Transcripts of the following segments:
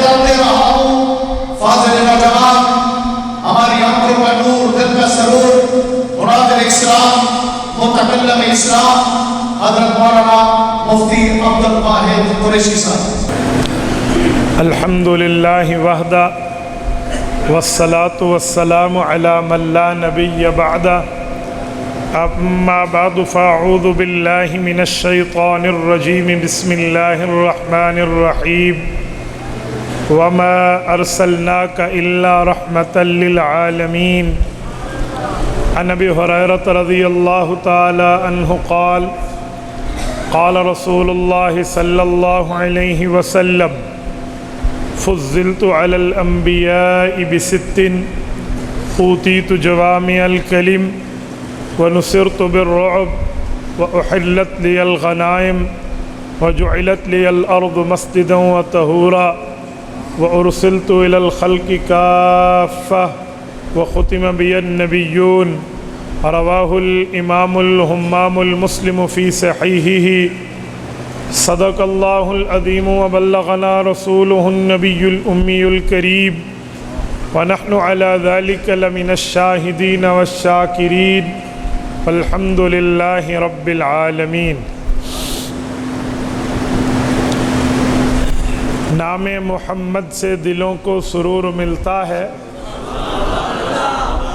پیغام دے رہا ہوں فاضل نوجوان، ہماری آنکھوں کا نور، دل کا سرور، مناظر اسلام، متکلم اسلام حضرت مولانا مفتی عبد الواحد قریشی صاحب۔ الحمد للہ وحدہ والصلاة والسلام علی من لا نبی بعدہ، اما بعد فاعوذ باللہ من الشیطان الرجیم، بسم اللہ الرحمن الرحیم، وما ارسلناک الا رحمة للعالمین۔ عن ابی ہریرہ رضی اللہ تعالی عنہ قال قال رسول اللہ صلی اللہ علیہ وسلم فضلت علی الانبیاء بست اوتیت جوامع الکلم ونصرت بالرعب واحلت لی الغنائم وجعلت لی الارض مسجدا وطہورا وارسلت الی الخلق کافہ وختم بی النبیون۔ رواہ الامام الہمام المسلم فی صحیحہ۔ صدق اللہ العظیم وبلغنا رسولہ النبی الأمی الکریم ونحن علی ذلک لمن الشاہدین والشاکرین والحمد للہ رب العالمین۔ نام محمد سے دلوں کو سرور ملتا ہے،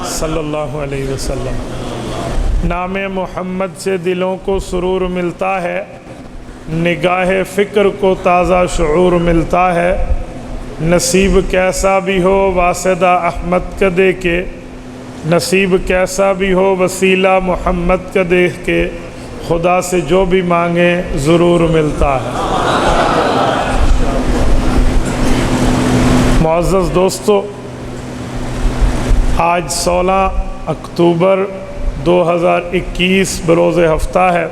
صلی اللہ علیہ وسلم۔ نام محمد سے دلوں کو سرور ملتا ہے، نگاہ فکر کو تازہ شعور ملتا ہے۔ نصیب کیسا بھی ہو واسطہ احمد کا دے کے، نصیب کیسا بھی ہو وسیلہ محمد کا دیکھ کے، خدا سے جو بھی مانگے ضرور ملتا ہے۔ معزز دوستو، آج 16 اکتوبر 2021 بروز ہفتہ ہے،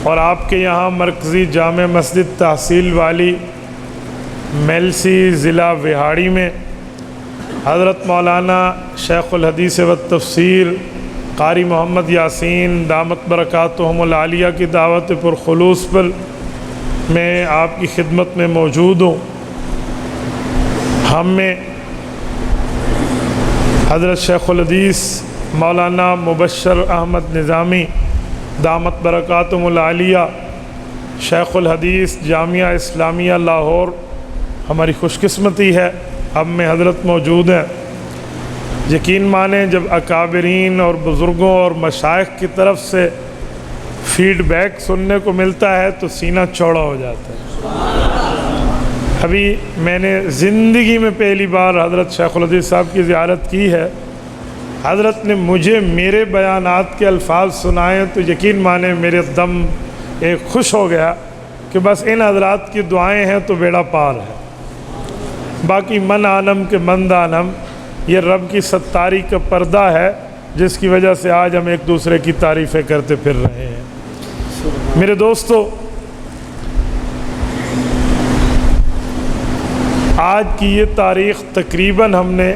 اور آپ کے یہاں مرکزی جامع مسجد تحصیل والی میلسی ضلع وہاڑی میں حضرت مولانا شیخ الحدیث والتفسیر قاری محمد یاسین دامت برکاتہم العالیہ کی دعوت پرخلوص پر میں آپ کی خدمت میں موجود ہوں۔ ہم میں حضرت شیخ الحدیث مولانا مبشر احمد نظامی دامت برکاتہم العالیہ شیخ الحدیث جامعہ اسلامیہ لاہور، ہماری خوش قسمتی ہے اب میں حضرت موجود ہیں۔ یقین مانیں جب اکابرین اور بزرگوں اور مشائخ کی طرف سے فیڈ بیک سننے کو ملتا ہے تو سینہ چوڑا ہو جاتا ہے۔ ابھی میں نے زندگی میں پہلی بار حضرت شیخ الحدیث صاحب کی زیارت کی ہے، حضرت نے مجھے میرے بیانات کے الفاظ سنائے تو یقین مانیں میرے دم ایک خوش ہو گیا کہ بس ان حضرات کی دعائیں ہیں تو بیڑا پار ہے۔ باقی من عالم کے من دانم، یہ رب کی ستاری کا پردہ ہے جس کی وجہ سے آج ہم ایک دوسرے کی تعریفیں کرتے پھر رہے ہیں۔ میرے دوستو، آج کی یہ تاریخ تقریباً ہم نے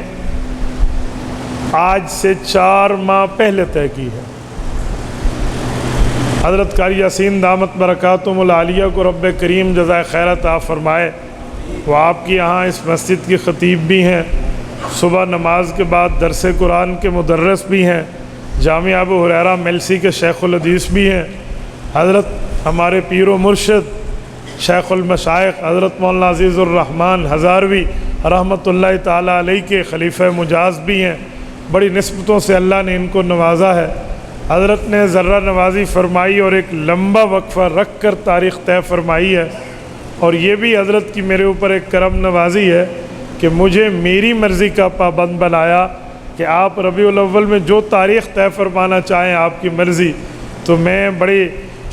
آج سے 4 ماہ پہلے طے کی ہے۔ حضرت قاری یاسین دامت برکاتہم العالیہ کو رب کریم جزائے خیر عطا فرمائے، وہ آپ کی یہاں اس مسجد کے خطیب بھی ہیں، صبح نماز کے بعد درس قرآن کے مدرس بھی ہیں، جامعہ ابو ہریرہ میلسی کے شیخ الحدیث بھی ہیں۔ حضرت ہمارے پیر و مرشد شیخ المشائخ حضرت مولانا عزیز الرحمن ہزاروی رحمۃ اللہ تعالیٰ علیہ کے خلیفہ مجاز بھی ہیں۔ بڑی نسبتوں سے اللہ نے ان کو نوازا ہے۔ حضرت نے ذرہ نوازی فرمائی اور ایک لمبا وقفہ رکھ کر تاریخ طے فرمائی ہے، اور یہ بھی حضرت کی میرے اوپر ایک کرم نوازی ہے کہ مجھے میری مرضی کا پابند بنایا کہ آپ ربیع الاول میں جو تاریخ طے فرمانا چاہیں آپ کی مرضی۔ تو میں بڑی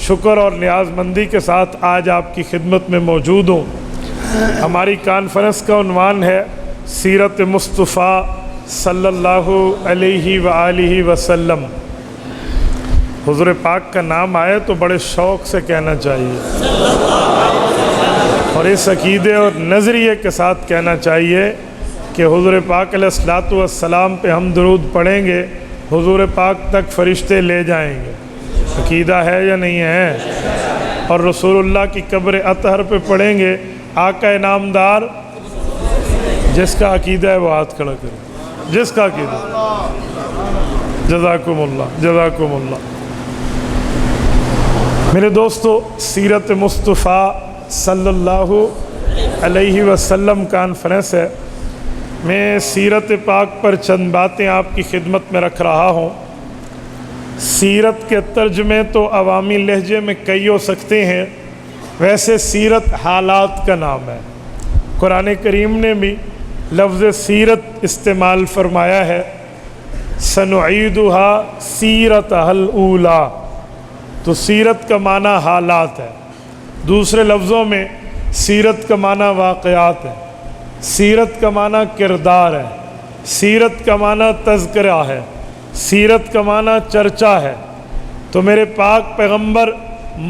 شکر اور نیاز مندی کے ساتھ آج آپ کی خدمت میں موجود ہوں۔ ہماری کانفرنس کا عنوان ہے سیرت مصطفیٰ صلی اللہ علیہ وآلہ وسلم۔ حضور پاک کا نام آئے تو بڑے شوق سے کہنا چاہیے، اور اس عقیدے اور نظریے کے ساتھ کہنا چاہیے کہ حضور پاک علیہ الصلوۃ والسلام پہ ہم درود پڑھیں گے، حضور پاک تک فرشتے لے جائیں گے۔ عقیدہ ہے یا نہیں ہے؟ اور رسول اللہ کی قبر اطہر پہ پڑھیں گے آقا نامدار جس کا عقیدہ ہے وہ ہاتھ کھڑا کرے، جس کا عقیدہ۔ جزاکم اللہ، جزاکم اللہ۔ میرے دوستو، سیرت مصطفیٰ صلی اللہ علیہ وسلم کانفرنس ہے۔ میں سیرت پاک پر چند باتیں آپ کی خدمت میں رکھ رہا ہوں۔ سیرت کے ترجمے تو عوامی لہجے میں کئی ہو سکتے ہیں، ویسے سیرت حالات کا نام ہے۔ قرآن کریم نے بھی لفظ سیرت استعمال فرمایا ہے، سنعیدها سیرتها الاولی، تو سیرت کا معنی حالات ہے۔ دوسرے لفظوں میں سیرت کا معنی واقعات ہے، سیرت کا معنی کردار ہے، سیرت کا معنی تذکرہ ہے، سیرت کا معنی چرچا ہے۔ تو میرے پاک پیغمبر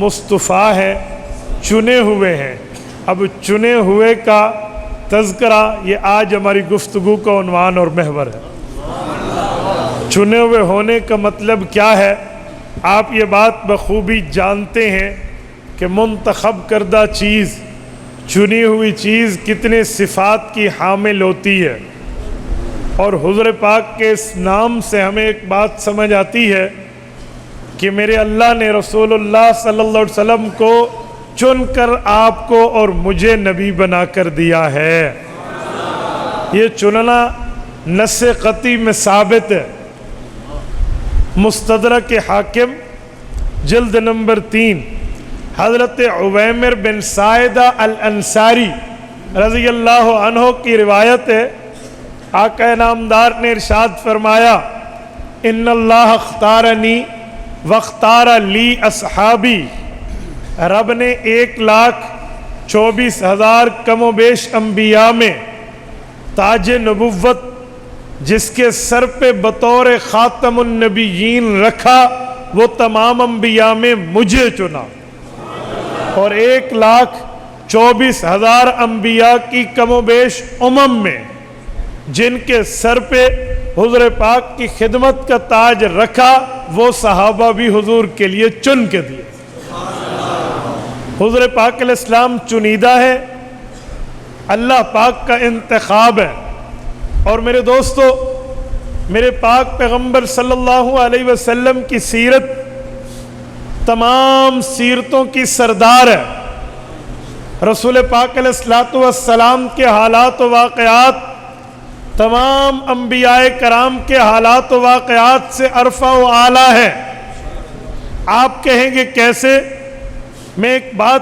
مصطفیٰ ہے، چنے ہوئے ہیں۔ اب چنے ہوئے کا تذکرہ یہ آج ہماری گفتگو کا عنوان اور محور ہے۔ چنے ہوئے ہونے کا مطلب کیا ہے؟ آپ یہ بات بخوبی جانتے ہیں کہ منتخب کردہ چیز، چنی ہوئی چیز کتنے صفات کی حامل ہوتی ہے، اور حضور پاک کے اس نام سے ہمیں ایک بات سمجھ آتی ہے کہ میرے اللہ نے رسول اللہ صلی اللہ علیہ وسلم کو چن کر آپ کو اور مجھے نبی بنا کر دیا ہے۔ یہ چننا نص قطعی میں ثابت ہے۔ مستدرک حاکم جلد نمبر 3 حضرت عویمر بن سائدہ الانصاری رضی اللہ عنہ کی روایت ہے، آقا نامدار نے ارشاد فرمایا، ان اللہ اختارنی واختار لی اصحابی، رب نے 1,24,000 کم و بیش انبیاء میں تاج نبوت جس کے سر پہ بطور خاتم النبیین رکھا، وہ تمام انبیاء میں مجھے چنا، اور 1,24,000 انبیاء کی کم و بیش میں جن کے سر پہ حضور پاک کی خدمت کا تاج رکھا، وہ صحابہ بھی حضور کے لیے چن کے دیے۔ حضور پاک علیہ السلام چنیدہ ہے، اللہ پاک کا انتخاب ہے۔ اور میرے دوستو، میرے پاک پیغمبر صلی اللہ علیہ وسلم کی سیرت تمام سیرتوں کی سردار ہے۔ رسول پاک علیہ السلام کے حالات و واقعات تمام انبیاء کرام کے حالات و واقعات سے ارفع و اعلیٰ ہے۔ آپ کہیں گے کیسے؟ میں ایک بات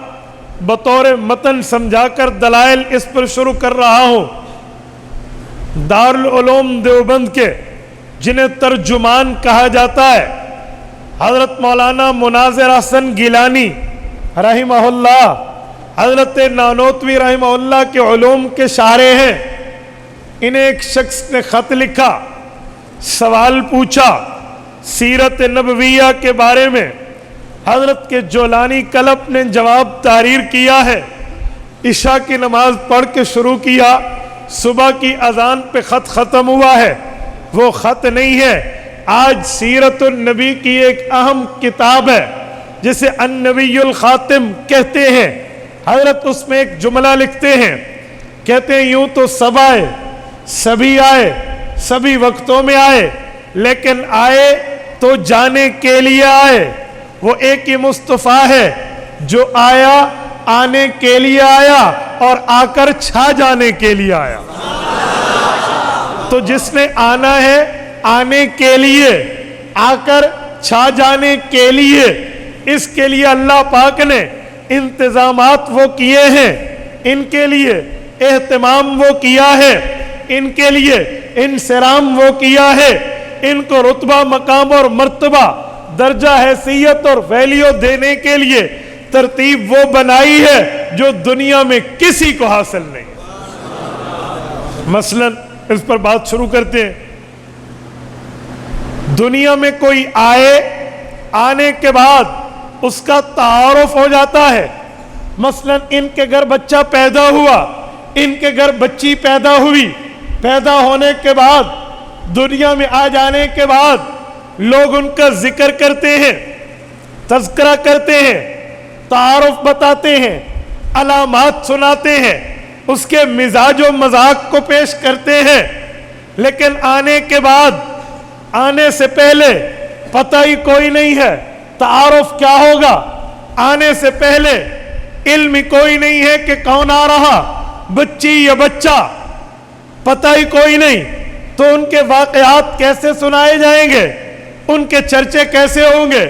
بطور متن سمجھا کر دلائل اس پر شروع کر رہا ہوں۔ دارالعلوم دیوبند کے جنہیں ترجمان کہا جاتا ہے، حضرت مولانا مناظر حسن گیلانی رحمہ اللہ، حضرت نانوتوی رحمہ اللہ کے علوم کے شارح ہیں۔ انہیں ایک شخص نے خط لکھا، سوال پوچھا سیرت نبویہ کے بارے میں۔ حضرت کے جولانی کلب نے جواب تحریر کیا ہے، عشاء کی نماز پڑھ کے شروع کیا، صبح کی اذان پہ خط ختم ہوا ہے۔ وہ خط نہیں ہے، آج سیرت النبی کی ایک اہم کتاب ہے جسے النبی الخاتم کہتے ہیں۔ حضرت اس میں ایک جملہ لکھتے ہیں، کہتے ہیں یوں تو سب آئے، سبھی آئے، سبھی وقتوں میں آئے، لیکن آئے تو جانے کے لیے آئے۔ وہ ایک ہی مصطفیٰ ہے جو آیا آنے کے لیے آیا اور آ کر چھا جانے کے لیے آیا۔ تو جس نے آنا ہے آنے کے لیے، آ کر چھا جانے کے لیے، اس کے لیے اللہ پاک نے انتظامات وہ کیے ہیں، ان کے لیے اہتمام وہ کیا ہے، ان کے لیے انصرام وہ کیا ہے، ان کو رتبہ مقام اور مرتبہ درجہ حیثیت اور ویلیو دینے کے لیے ترتیب وہ بنائی ہے جو دنیا میں کسی کو حاصل نہیں۔ مثلا اس پر بات شروع کرتے ہیں۔ دنیا میں کوئی آئے، آنے کے بعد اس کا تعارف ہو جاتا ہے۔ مثلا ان کے گھر بچہ پیدا ہوا، ان کے گھر بچی پیدا ہوئی، پیدا ہونے کے بعد دنیا میں آ جانے کے بعد لوگ ان کا ذکر کرتے ہیں، تذکرہ کرتے ہیں، تعارف بتاتے ہیں، علامات سناتے ہیں، اس کے مزاج و مذاق کو پیش کرتے ہیں، لیکن آنے کے بعد، آنے سے پہلے پتہ ہی کوئی نہیں ہے تعارف کیا ہوگا، آنے سے پہلے علم کوئی نہیں ہے کہ کون آ رہا، بچی یا بچہ، پتہ ہی کوئی نہیں، تو ان کے واقعات کیسے سنائے جائیں گے، ان کے چرچے کیسے ہوں گے؟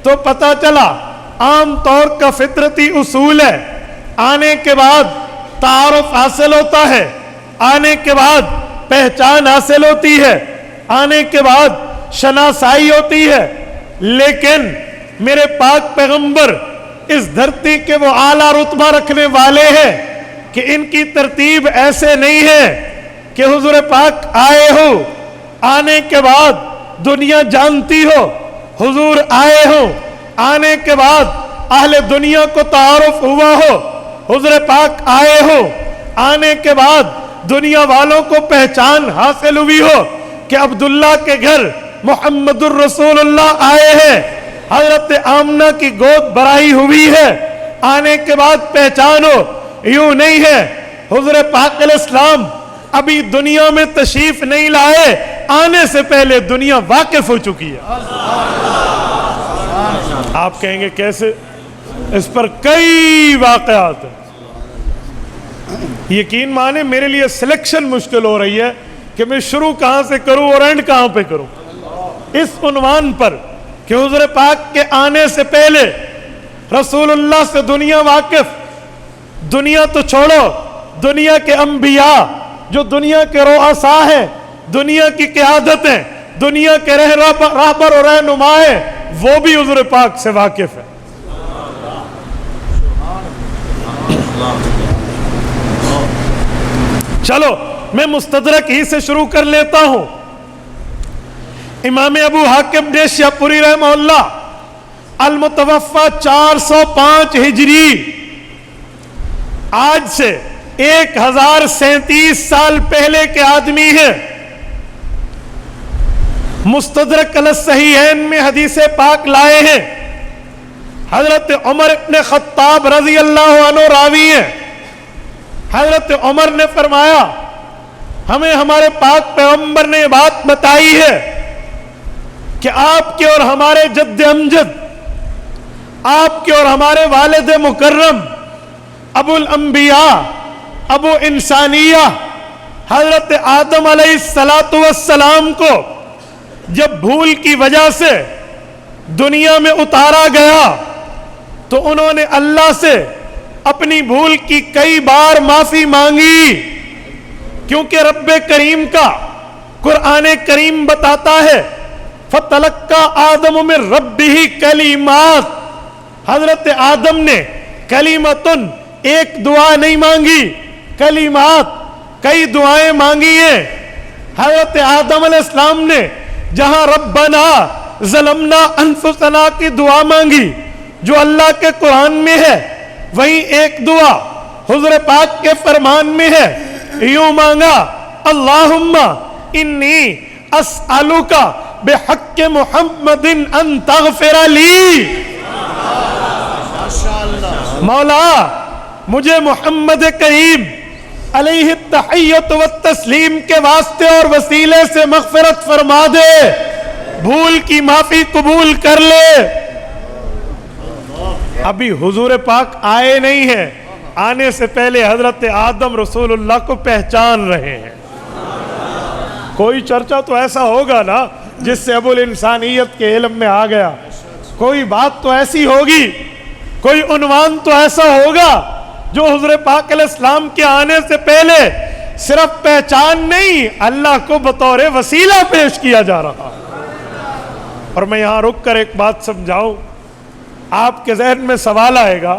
تو پتہ چلا عام طور کا فطرتی اصول ہے، آنے کے بعد تعارف حاصل ہوتا ہے، آنے کے بعد پہچان حاصل ہوتی ہے، آنے کے بعد شناسائی ہوتی ہے، لیکن میرے پاک پیغمبر اس دھرتی کے وہ اعلیٰ رتبہ رکھنے والے ہیں کہ ان کی ترتیب ایسے نہیں ہے کہ حضور پاک آئے ہو، آنے کے بعد دنیا جانتی ہو، حضور آئے ہو، آنے کے بعد اہل دنیا کو تعارف ہوا ہو، حضور پاک آئے ہو، آنے کے بعد دنیا والوں کو پہچان حاصل ہوئی ہو کہ عبداللہ کے گھر محمد الرسول اللہ آئے ہیں، حضرت آمنہ کی گود بھرائی ہوئی ہے، آنے کے بعد پہچان ہو۔ یوں نہیں ہے، حضور پاک علیہ السلام ابھی دنیا میں تشریف نہیں لائے، آنے سے پہلے دنیا واقف ہو چکی ہے۔ آپ کہیں گے کیسے؟ اس پر کئی واقعات ہیں، یقین مانے میرے لیے سلیکشن مشکل ہو رہی ہے کہ میں شروع کہاں سے کروں اور اینڈ کہاں پہ کروں، اس عنوان پر کہ حضور پاک کے آنے سے پہلے رسول اللہ سے دنیا واقف، دنیا تو چھوڑو، دنیا کے انبیاء جو دنیا کے رؤساء ہیں، دنیا کی قیادت ہیں، دنیا کے رہبر اور رہنما ہیں، وہ بھی حضور پاک سے واقف ہیں۔ چلو میں مستدرک ہی سے شروع کر لیتا ہوں۔ امام ابو حاکم نیشاپوری رحمہ اللہ المتوفہ 405 ہجری، آج سے 1037 سال پہلے کے آدمی ہیں، مستدرک علی الصحیحین میں حدیث پاک لائے ہیں، حضرت عمر ابن خطاب رضی اللہ عنہ راوی ہیں، حضرت عمر نے فرمایا ہمیں ہمارے پاک پیغمبر نے یہ بات بتائی ہے کہ آپ کے اور ہمارے جد امجد، آپ کے اور ہمارے والد مکرم ابو الانبیاء، ابو انسانیہ حضرت آدم علیہ السلام کو جب بھول کی وجہ سے دنیا میں اتارا گیا تو انہوں نے اللہ سے اپنی بھول کی کئی بار معافی مانگی، کیونکہ رب کریم کا قرآن کریم بتاتا ہے فَتَلَقَّى آدَمُ مِن رَبِّهِ کلمات، حضرت آدم نے کلمتن ایک دعا نہیں مانگی، کلمات کئی دعائیں مانگی ہیں۔ حضرت آدم علیہ السلام نے جہاں ربنا ظلمنا انفسنا کی دعا مانگی جو اللہ کے قرآن میں ہے، وہیں ایک دعا حضور پاک کے فرمان میں ہے، یوں مانگا اللہم انی اسألک بحق محمد ان تغفر لی، مولا مجھے محمد کریم علیہ التحیت والتسلیم کے واسطے اور وسیلے سے مغفرت فرما دے، بھول کی معافی قبول کر لے۔ ابھی حضور پاک آئے نہیں ہیں، آنے سے پہلے حضرت آدم رسول اللہ کو پہچان رہے ہیں۔ کوئی چرچا تو ایسا ہوگا نا جس سے ابو الانسانیت کے علم میں آ گیا، کوئی بات تو ایسی ہوگی، کوئی عنوان تو ایسا ہوگا جو حضور پاک علیہ السلام کے آنے سے پہلے صرف پہچان نہیں، اللہ کو بطور وسیلہ پیش کیا جا رہا۔ اور میں یہاں رک کر ایک بات سمجھاؤں، آپ کے ذہن میں سوال آئے گا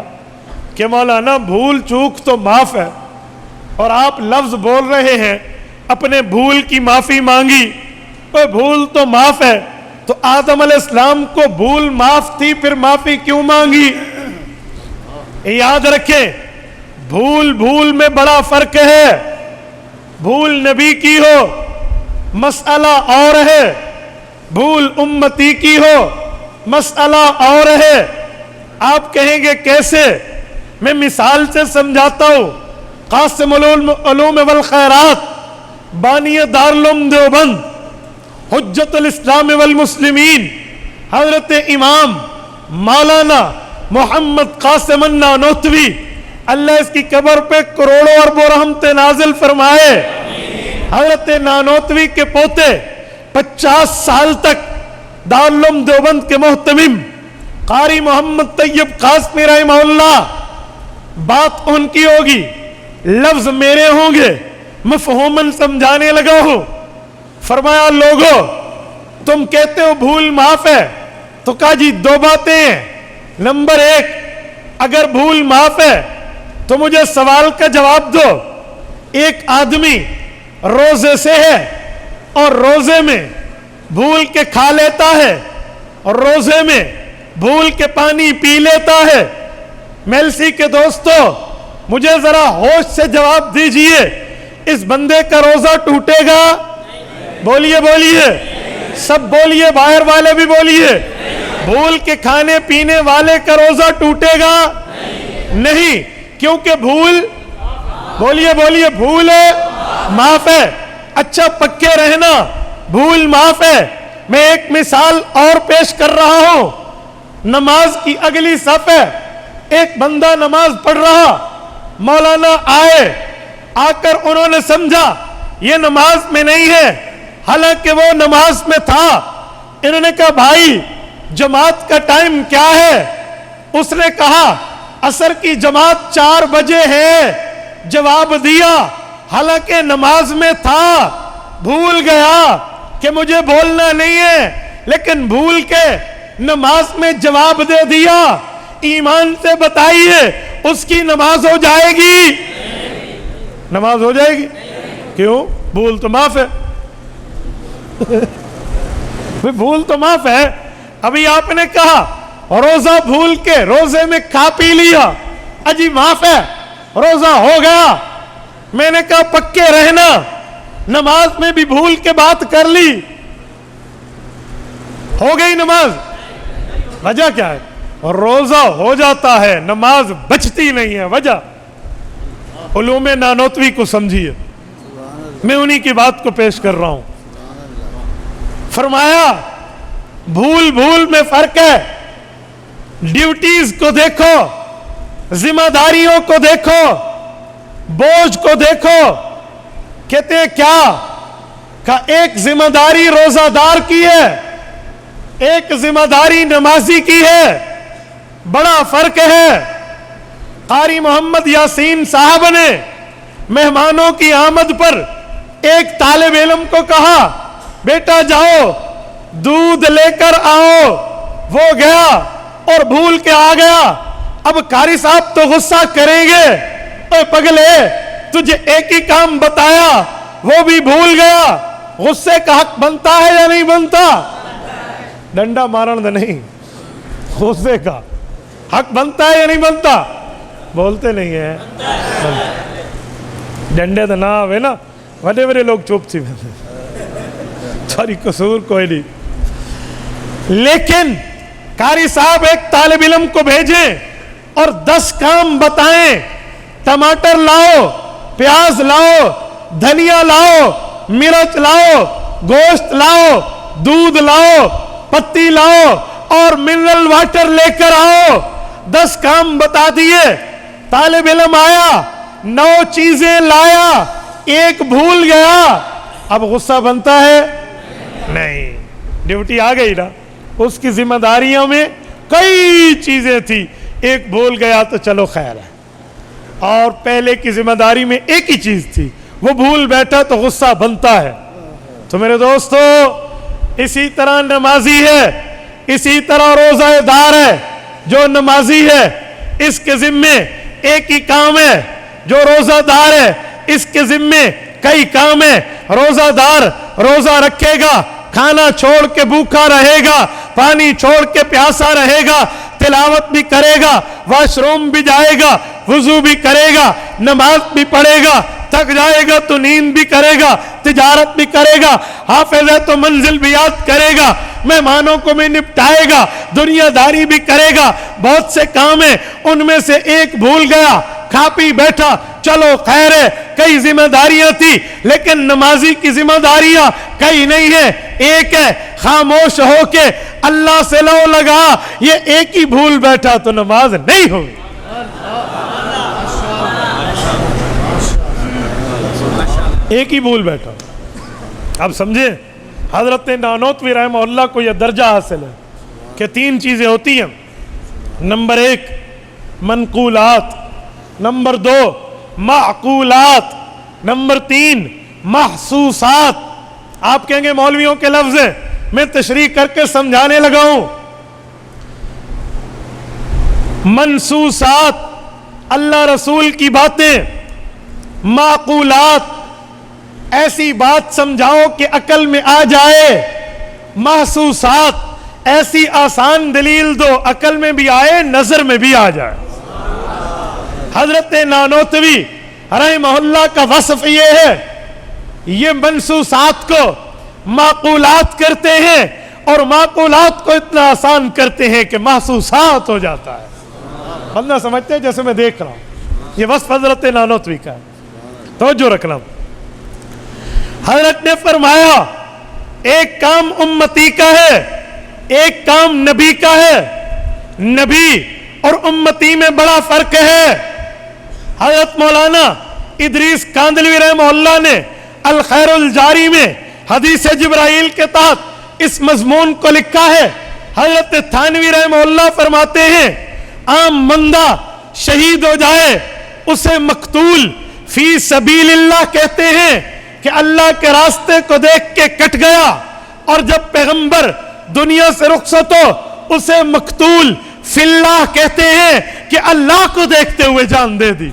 کہ مولانا بھول چوک تو معاف ہے، اور آپ لفظ بول رہے ہیں اپنے بھول کی معافی مانگی، وہ بھول تو معاف ہے، تو آدم علیہ السلام کو بھول معاف تھی، پھر معافی کیوں مانگی؟ یاد رکھیں بھول میں بڑا فرق ہے، بھول نبی کی ہو مسئلہ اور ہے، بھول امتی کی ہو مسئلہ اور ہے۔ آپ کہیں گے کیسے؟ میں مثال سے سمجھاتا ہوں. قاسم العلوم والخیرات بانی دارالعلوم دیوبند حجت الاسلام والمسلمین حضرت امام مولانا محمد قاسم النانوتوی، اللہ اس کی قبر پہ کروڑوں اربوں رحمت نازل فرمائے. حضرت نانوتوی کے پوتے 50 سال تک دارالعلوم دیوبند کے محتمم قاری محمد طیب قاسمی رحمہ اللہ، بات ان کی ہوگی، لفظ میرے ہوں گے، مفہوماً سمجھانے لگا ہوں. فرمایا لوگو تم کہتے ہو بھول معاف ہے، تو کہا جی دو باتیں ہیں. نمبر 1، اگر بھول معاف ہے تو مجھے سوال کا جواب دو. ایک آدمی روزے سے ہے اور روزے میں بھول کے کھا لیتا ہے اور روزے میں بھول کے پانی پی لیتا ہے. میلسی کے دوستو مجھے ذرا ہوش سے جواب دیجئے، اس بندے کا روزہ ٹوٹے گا؟ بولیے بولیے، سب بولیے، باہر والے بھی بولیے. بھول کے کھانے پینے والے کا روزہ ٹوٹے گا؟ نہیں، کیونکہ بھول، بولیے بولیے، بھول ہے معاف ہے. اچھا پکے رہنا، بھول معاف ہے. میں ایک مثال اور پیش کر رہا ہوں. نماز کی اگلی صف ہے، ایک بندہ نماز پڑھ رہا، مولانا آئے، آ کر انہوں نے سمجھا یہ نماز میں نہیں ہے، حالانکہ وہ نماز میں تھا. انہوں نے کہا بھائی جماعت کا ٹائم کیا ہے؟ اس نے کہا عصر کی جماعت 4 بجے ہے. جواب دیا حالانکہ نماز میں تھا، بھول گیا کہ مجھے بولنا نہیں ہے، لیکن بھول کے نماز میں جواب دے دیا. ایمان سے بتائیے اس کی نماز ہو جائے گی؟ نماز ہو جائے گی؟ کیوں؟ بھول تو معاف ہے. بھول تو معاف ہے. ابھی آپ نے کہا روزہ بھول کے روزے میں کھا پی لیا، اجی معاف ہے، روزہ ہو گیا. میں نے کہا پکے رہنا، نماز میں بھی بھول کے بات کر لی، ہو گئی نماز. وجہ کیا ہے؟ روزہ ہو جاتا ہے، نماز بچتی نہیں ہے. وجہ علوم نانوتوی کو سمجھیے، میں انہی کی بات کو پیش کر رہا ہوں. فرمایا بھول بھول میں فرق ہے. ڈیوٹیز کو دیکھو، ذمہ داریوں کو دیکھو، بوجھ کو دیکھو. کہتے ہیں کیا؟ کہ ایک ذمہ داری روزہ دار کی ہے، ایک ذمہ داری نمازی کی ہے، بڑا فرق ہے. قاری محمد یاسین صاحب نے مہمانوں کی آمد پر ایک طالب علم کو کہا بیٹا جاؤ دودھ لے کر آؤ. وہ گیا اور بھول کے آ گیا. اب قاری صاحب تو غصہ کریں گے، اے پگلے تجھے ایک ہی کام بتایا وہ بھی بھول گیا. غصے کا حق بنتا ہے یا نہیں بنتا؟ ڈنڈا مارن دے نہیں، غصے کا حق بنتا ہے یا نہیں بنتا؟ بولتے نہیں ہیں. ڈنڈے تو نہ آوے نا، بڑے بڑے لوگ چپ سی ساری قصور کوئی نہیں. لیکن قاری صاحب ایک طالب علم کو بھیجیں اور 10 کام بتائیں. ٹماٹر لاؤ، پیاز لاؤ، دھنیا لاؤ، مرچ لاؤ، گوشت لاؤ، دودھ لاؤ، پتی لاؤ اور منرل واٹر لے کر آؤ. 10 کام بتا دیے. طالب علم آیا، 9 چیزیں لایا، ایک بھول گیا. اب غصہ بنتا ہے؟ نہیں. ڈیوٹی آ گئی نا، اس کی ذمہ داریوں میں کئی چیزیں تھی، ایک بھول گیا تو چلو خیر ہے. اور پہلے کی ذمہ داری میں ایک ہی چیز تھی، وہ بھول بیٹھا تو غصہ بنتا ہے. تو میرے دوستو اسی طرح نمازی ہے، اسی طرح روزہ دار ہے. جو نمازی ہے اس کے ذمے ایک ہی کام ہے، جو روزہ دار ہے اس کے ذمے کئی کام ہے. روزہ دار روزہ رکھے گا، کھانا چھوڑ کے بھوکا رہے گا، پانی چھوڑ کے پیاسا رہے گا، تلاوت بھی کرے گا، واش روم بھی جائے گا، وضو بھی کرے گا، نماز بھی پڑھے گا، تھک جائے گا تو نیند بھی کرے گا، تجارت بھی کرے گا، حافظ ہے تو منزل بھی یاد کرے گا. مہمانوں کو بھی نپٹائے گا, دنیا داری بھی کرے گا, بہت سے کام ہیں, ان میں سے ایک بھول گیا, کھا پی بیٹھا, چلو خیر ہے, کئی ذمہ داریاں تھی, لیکن نمازی کی ذمہ داریاں کئی نہیں ہیں, ایک ہے, خاموش ہو کے اللہ سے لو لگا, یہ ایک ہی بھول بیٹھا تو نماز نہیں ہوگی. ایک ہی بھول بیٹھا. اب سمجھے, حضرت نانوتوی رحمہ اللہ کو یہ درجہ حاصل ہے کہ 3 چیزیں ہوتی ہیں. نمبر 1 منقولات, نمبر 2 معقولات, نمبر 3 محسوسات. آپ کہیں گے مولویوں کے لفظ ہیں, میں تشریح کر کے سمجھانے لگا ہوں. منسوسات اللہ رسول کی باتیں, معقولات ایسی بات سمجھاؤ کہ عقل میں آ جائے, محسوسات ایسی آسان دلیل دو عقل میں بھی آئے نظر میں بھی آ جائے. حضرت نانوتوی رحمہ اللہ کا وصف یہ ہے, یہ منسوسات کو معقولات کرتے ہیں اور معقولات کو اتنا آسان کرتے ہیں کہ محسوسات ہو جاتا ہے. بندہ سمجھتے ہیں جیسے میں دیکھ رہا ہوں. یہ وصف حضرت نانوتوی کا ہے, توجہ رکھنا. حضرت نے فرمایا ایک کام امتی کا ہے, ایک کام نبی کا ہے. نبی اور امتی میں بڑا فرق ہے. حضرت مولانا ادریس کاندلوی رحمہ اللہ نے الخیر الجاری میں حدیث جبرائیل کے تحت اس مضمون کو لکھا ہے. حضرت تھانوی رحمہ اللہ فرماتے ہیں عام بندہ شہید ہو جائے اسے مقتول فی سبیل اللہ کہتے ہیں کہ اللہ کے راستے کو دیکھ کے کٹ گیا, اور جب پیغمبر دنیا سے رخصت ہو اسے مقتول فی اللہ کہتے ہیں کہ اللہ کو دیکھتے ہوئے جان دے دی.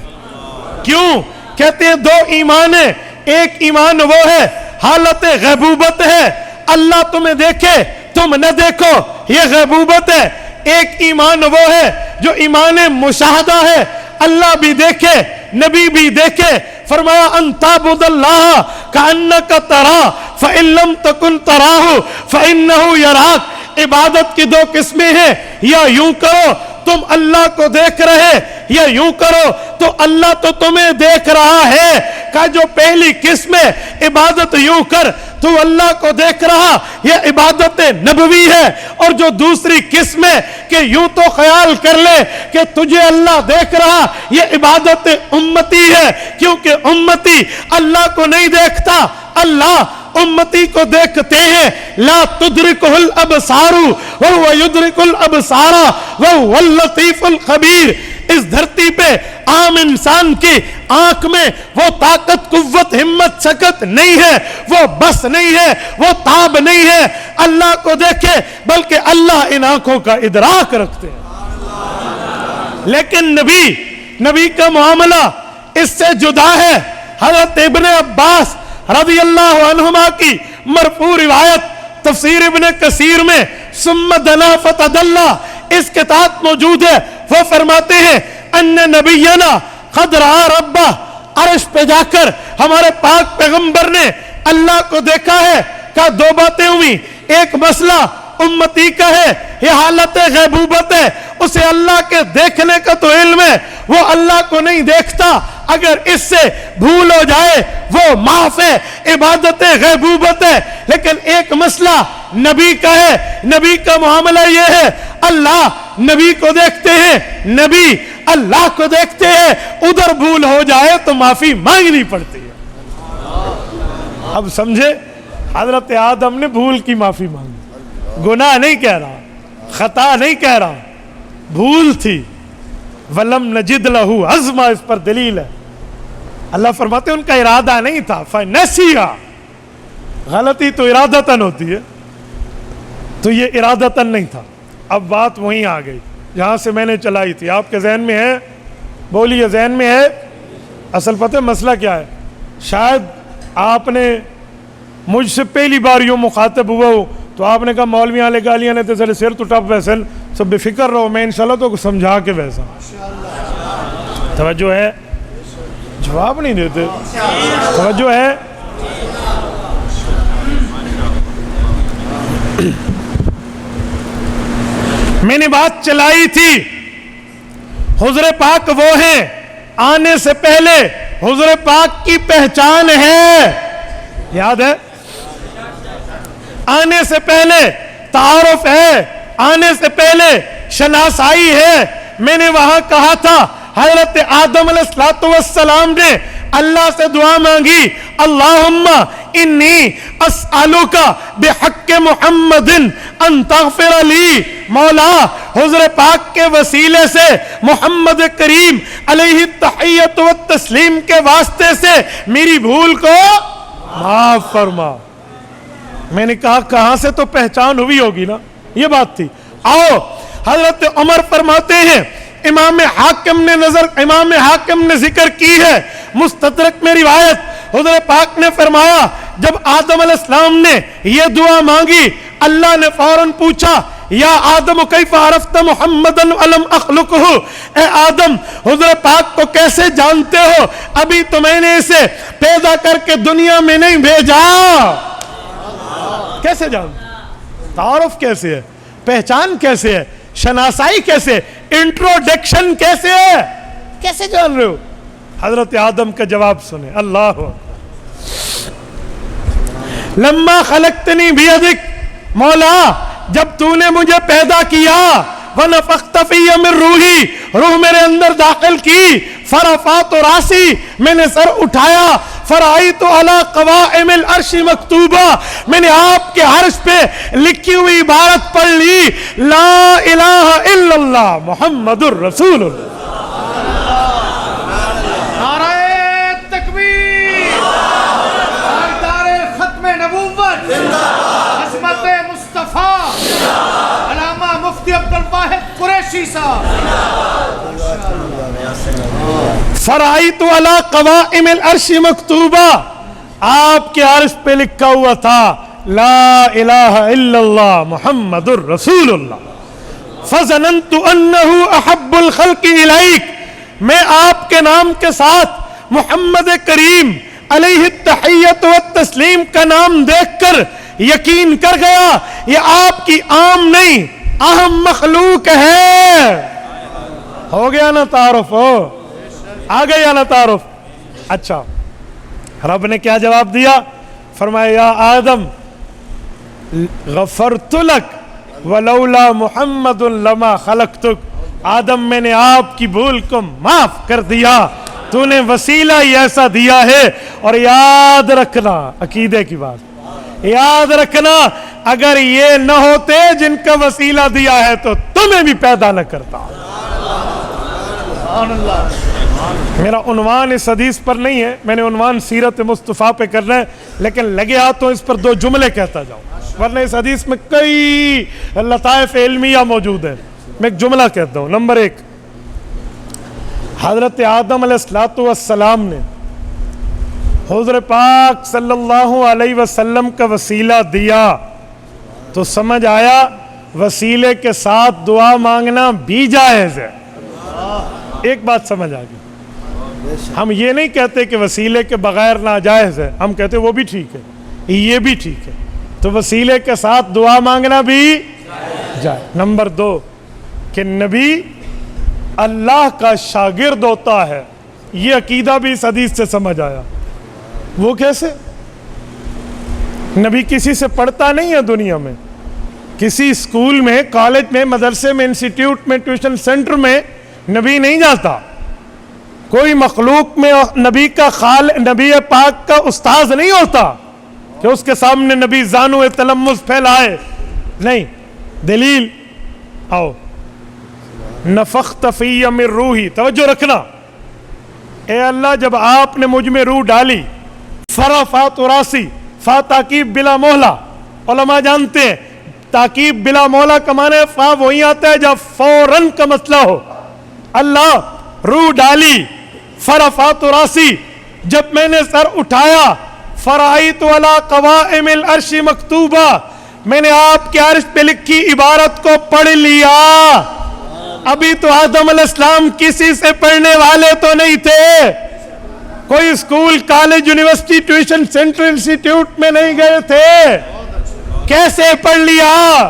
کیوں کہتے ہیں 2 ایمان ہیں. ایک ایمان وہ ہے حالت غیبوبت ہے, اللہ تمہیں دیکھے تم نہ دیکھو, یہ غیبوبت ہے. ایک ایمان وہ ہے جو ایمان مشاہدہ ہے, اللہ بھی دیکھے نبی بھی دیکھے. فرمایا ان تعبد اللہ کأنک تراہ فإن لم تکن تراہ فإنہ یراک. عبادت کی 2 قسمیں ہیں, یا یوں کرو تم اللہ کو دیکھ رہے, یا یوں کرو تو اللہ تو تمہیں دیکھ رہا ہے. کہ جو پہلی قسم ہے عبادت یوں کر تو اللہ کو دیکھ رہا, یہ عبادت نبوی ہے. اور جو دوسری قسم ہے کہ یوں تو خیال کر لے کہ تجھے اللہ دیکھ رہا, یہ عبادت امتی ہے. کیونکہ امتی اللہ کو نہیں دیکھتا, اللہ امتی کو دیکھتے ہیں. لا تدرکہ الابصار وہو یدرک الابصار وہو اللطیف الخبیر. اس دھرتی پہ عام انسان کی آنکھ میں وہ طاقت قوت ہمت سکت نہیں ہے, وہ بس نہیں ہے, وہ تاب نہیں ہے اللہ کو دیکھے, بلکہ اللہ ان آنکھوں کا ادراک رکھتے ہیں. لیکن نبی کا معاملہ اس سے جدا ہے. حضرت ابن عباس رضی اللہ عنہما کی مرفوع روایت تفسیر ابن کثیر میں ثم دنا فتدلا اس کے تحت موجود ہے. وہ فرماتے ہیں ان نبینا قد رأى ربہ, عرش پہ جا کر ہمارے پاک پیغمبر نے اللہ کو دیکھا ہے. کہا 2 باتیں ہوئی, ایک مسئلہ امتی کا ہے, یہ حالت غیبوبت ہے, اسے اللہ کے دیکھنے کا تو علم ہے, وہ اللہ کو نہیں دیکھتا. اگر اس سے بھول ہو جائے وہ معاف ہے, عبادت غیبوبت ہے. لیکن ایک مسئلہ نبی کا ہے, نبی کا معاملہ یہ ہے اللہ نبی کو دیکھتے ہیں, نبی اللہ کو دیکھتے ہیں, ادھر بھول ہو جائے تو معافی مانگنی پڑتی ہے. اب سمجھے, حضرت آدم نے بھول کی معافی مانگی, گناہ نہیں کہہ رہا, خطا نہیں کہہ رہا, بھول تھی. ولم نجد لہو عزما, اس پر دلیل ہے. اللہ فرماتے ہیں ان کا ارادہ نہیں تھا. فنسیا, غلطی تو ارادتاً ہوتی ہے, تو یہ ارادتاً نہیں تھا. اب بات وہیں آ گئی جہاں سے میں نے چلائی تھی. آپ کے ذہن میں ہے؟ بولیے ذہن میں ہے؟ اصل پتہ مسئلہ کیا ہے, شاید آپ نے مجھ سے پہلی بار یوں مخاطب ہوا ہو تو آپ نے کہا مولویاں لے گالیاں لیتے چلے سر تو ٹپ ویسے سب بے فکر رہو, میں انشاءاللہ تو سمجھا کے ویسا. توجہ ہے؟ جواب نہیں دیتے. توجہ ہے؟ میں نے بات چلائی تھی حضور پاک وہ ہیں، آنے سے پہلے حضور پاک کی پہچان ہے، یاد ہے؟ آنے سے پہلے تعارف ہے، آنے سے پہلے شناسائی ہے۔ میں نے وہاں کہا تھا حضرت آدم علیہ السلام نے اللہ سے دعا مانگی، اللہم انی اسألک بحق محمد ان تغفر لی، مولا حضور پاک کے وسیلے سے، محمد کریم علیہ التحیت والتسلیم کے واسطے سے میری بھول کو معاف فرما۔ میں نے کہا کہاں سے تو پہچان ہوئی ہوگی نا، یہ بات تھی۔ آؤ حضرت عمر فرماتے ہیں، امام حاکم نے ذکر کی ہے، مستدرک میں روایت، حضور پاک نے فرمایا جب آدم علیہ السلام نے یہ دعا مانگی، اللہ نے فوراً پوچھا، یا آدم کیف عرفت محمدا ولم اخلقہ، اے آدم حضور پاک کو کیسے جانتے ہو، ابھی تو میں نے اسے پیدا کر کے دنیا میں نہیں بھیجا۔ کیسے جانتے؟ تعارف کیسے ہے، پہچان کیسے ہے، شناسائی کیسے، انٹروڈکشن کیسے ہے، کیسے جان رہے ہو؟ حضرت آدم کا جواب سنیں، اللہ لما خلقتنی بیدک، مولا جب تو نے مجھے پیدا کیا، ونفخت فی من روحی، روح میرے اندر داخل کی، فرفعت راسی، میں نے سر اٹھایا، فرأیت علی قوائم العرش مکتوبہ، میں نے آپ کے عرش پہ لکھی ہوئی عبارت پڑھ لی، لا الہ الا اللہ محمد الرسول اللہ۔ نعرہ تکبیر، تاجدار ختم نبوت، عظمت مصطفیٰ علامہ مفتی عبدالواحد قریشی صاحب۔ فرأیت علی قوائم العرش مکتوبہ، آپ کے عرش پہ لکھا ہوا تھا لا الہ الا اللہ محمد الرسول اللہ۔ فظننت انہ احب الخلق الیک، میں آپ کے نام کے ساتھ محمد کریم علیہ التحیت والتسلیم کا نام دیکھ کر یقین کر گیا یہ آپ کی عام نہیں اہم مخلوق ہے۔ ہو گیا نا تعارف، ہو آ گیا نا تعارف۔ اچھا رب نے کیا جواب دیا؟ فرمایا یا آدم غفرت لک ولولا محمد لما خلقتک، آدم میں نے آپ کی بھول کو معاف کر دیا، تو نے وسیلہ ہی ایسا دیا ہے۔ اور یاد رکھنا، عقیدے کی بات یاد رکھنا، اگر یہ نہ ہوتے جن کا وسیلہ دیا ہے تو تمہیں بھی پیدا نہ کرتا۔ میرا عنوان اس حدیث پر نہیں ہے، میں نے عنوان سیرت مصطفیٰ پہ کرنا ہے، لیکن لگے ہاتھوں اس پر دو جملے کہتا جاؤں، ورنہ اس حدیث میں کئی لطائف علمیہ موجود ہیں۔ میں ایک جملہ کہتا ہوں۔ نمبر ایک، حضرت آدم علیہ السلام نے حضور پاک صلی اللہ علیہ وسلم کا وسیلہ دیا تو سمجھ آیا وسیلے کے ساتھ دعا مانگنا بھی جائز ہے۔ ایک بات سمجھ آ گئی، ہم یہ نہیں کہتے کہ وسیلے کے بغیر ناجائز ہے، ہم کہتے وہ بھی ٹھیک ہے، یہ بھی ٹھیک ہے، تو وسیلے کے ساتھ دعا مانگنا بھی جائز۔ نمبر دو کہ نبی اللہ کا شاگرد ہوتا ہے، یہ عقیدہ بھی اس حدیث سے سمجھ آیا۔ وہ کیسے؟ نبی کسی سے پڑھتا نہیں ہے دنیا میں، کسی اسکول میں، کالج میں، مدرسے میں، انسٹیٹیوٹ میں، ٹیوشن سینٹر میں نبی نہیں جاتا۔ کوئی مخلوق میں نبی پاک کا استاذ نہیں ہوتا کہ اس کے سامنے نبی زانو تلمذ پھیلائے، نہیں۔ دلیل آؤ، نفخت فی من روحی، توجہ رکھنا، اے اللہ جب آپ نے مجھ میں روح ڈالی، فرفعت راسی، فا تاکیب بلا مولا، علماء جانتے ہیں تاکیب بلا مولا کا معنی فا وہی آتا ہے جب فوراً کا مسئلہ ہو۔ اللہ روح ڈالی، فرفعت راسی، جب میں نے سر اٹھایا، فرأیت علی قوائم العرش مکتوبہ، میں نے آپ کے عرش پہ لکھی عبارت کو پڑھ لیا۔ ابھی تو آدم علیہ السلام کسی سے پڑھنے والے تو نہیں تھے، کوئی school, college, university, tuition centre, institute میں نہیں گئے تھے، کیسے پڑھ لیا؟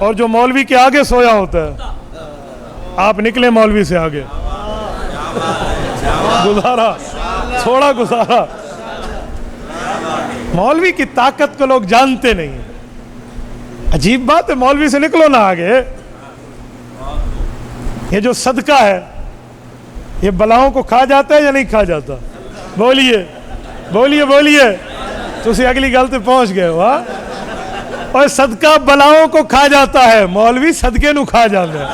اور جو مولوی کے آگے سویا ہوتا ہے، آپ نکلے مولوی سے آگے، گزارا، تھوڑا گزارا۔ مولوی کی طاقت کو لوگ جانتے نہیں ہیں۔ عجیب بات ہے، مولوی سے نکلو نہ آگے۔ یہ جو صدقہ ہے یہ بلاؤں کو کھا جاتا ہے یا نہیں کھا جاتا؟ بولیے بولیے بولیے، تسی اگلی گل تے پہنچ گئے ہو۔ اور صدقہ بلاؤں کو کھا جاتا ہے، مولوی صدقے نو کھا جاتا ہے۔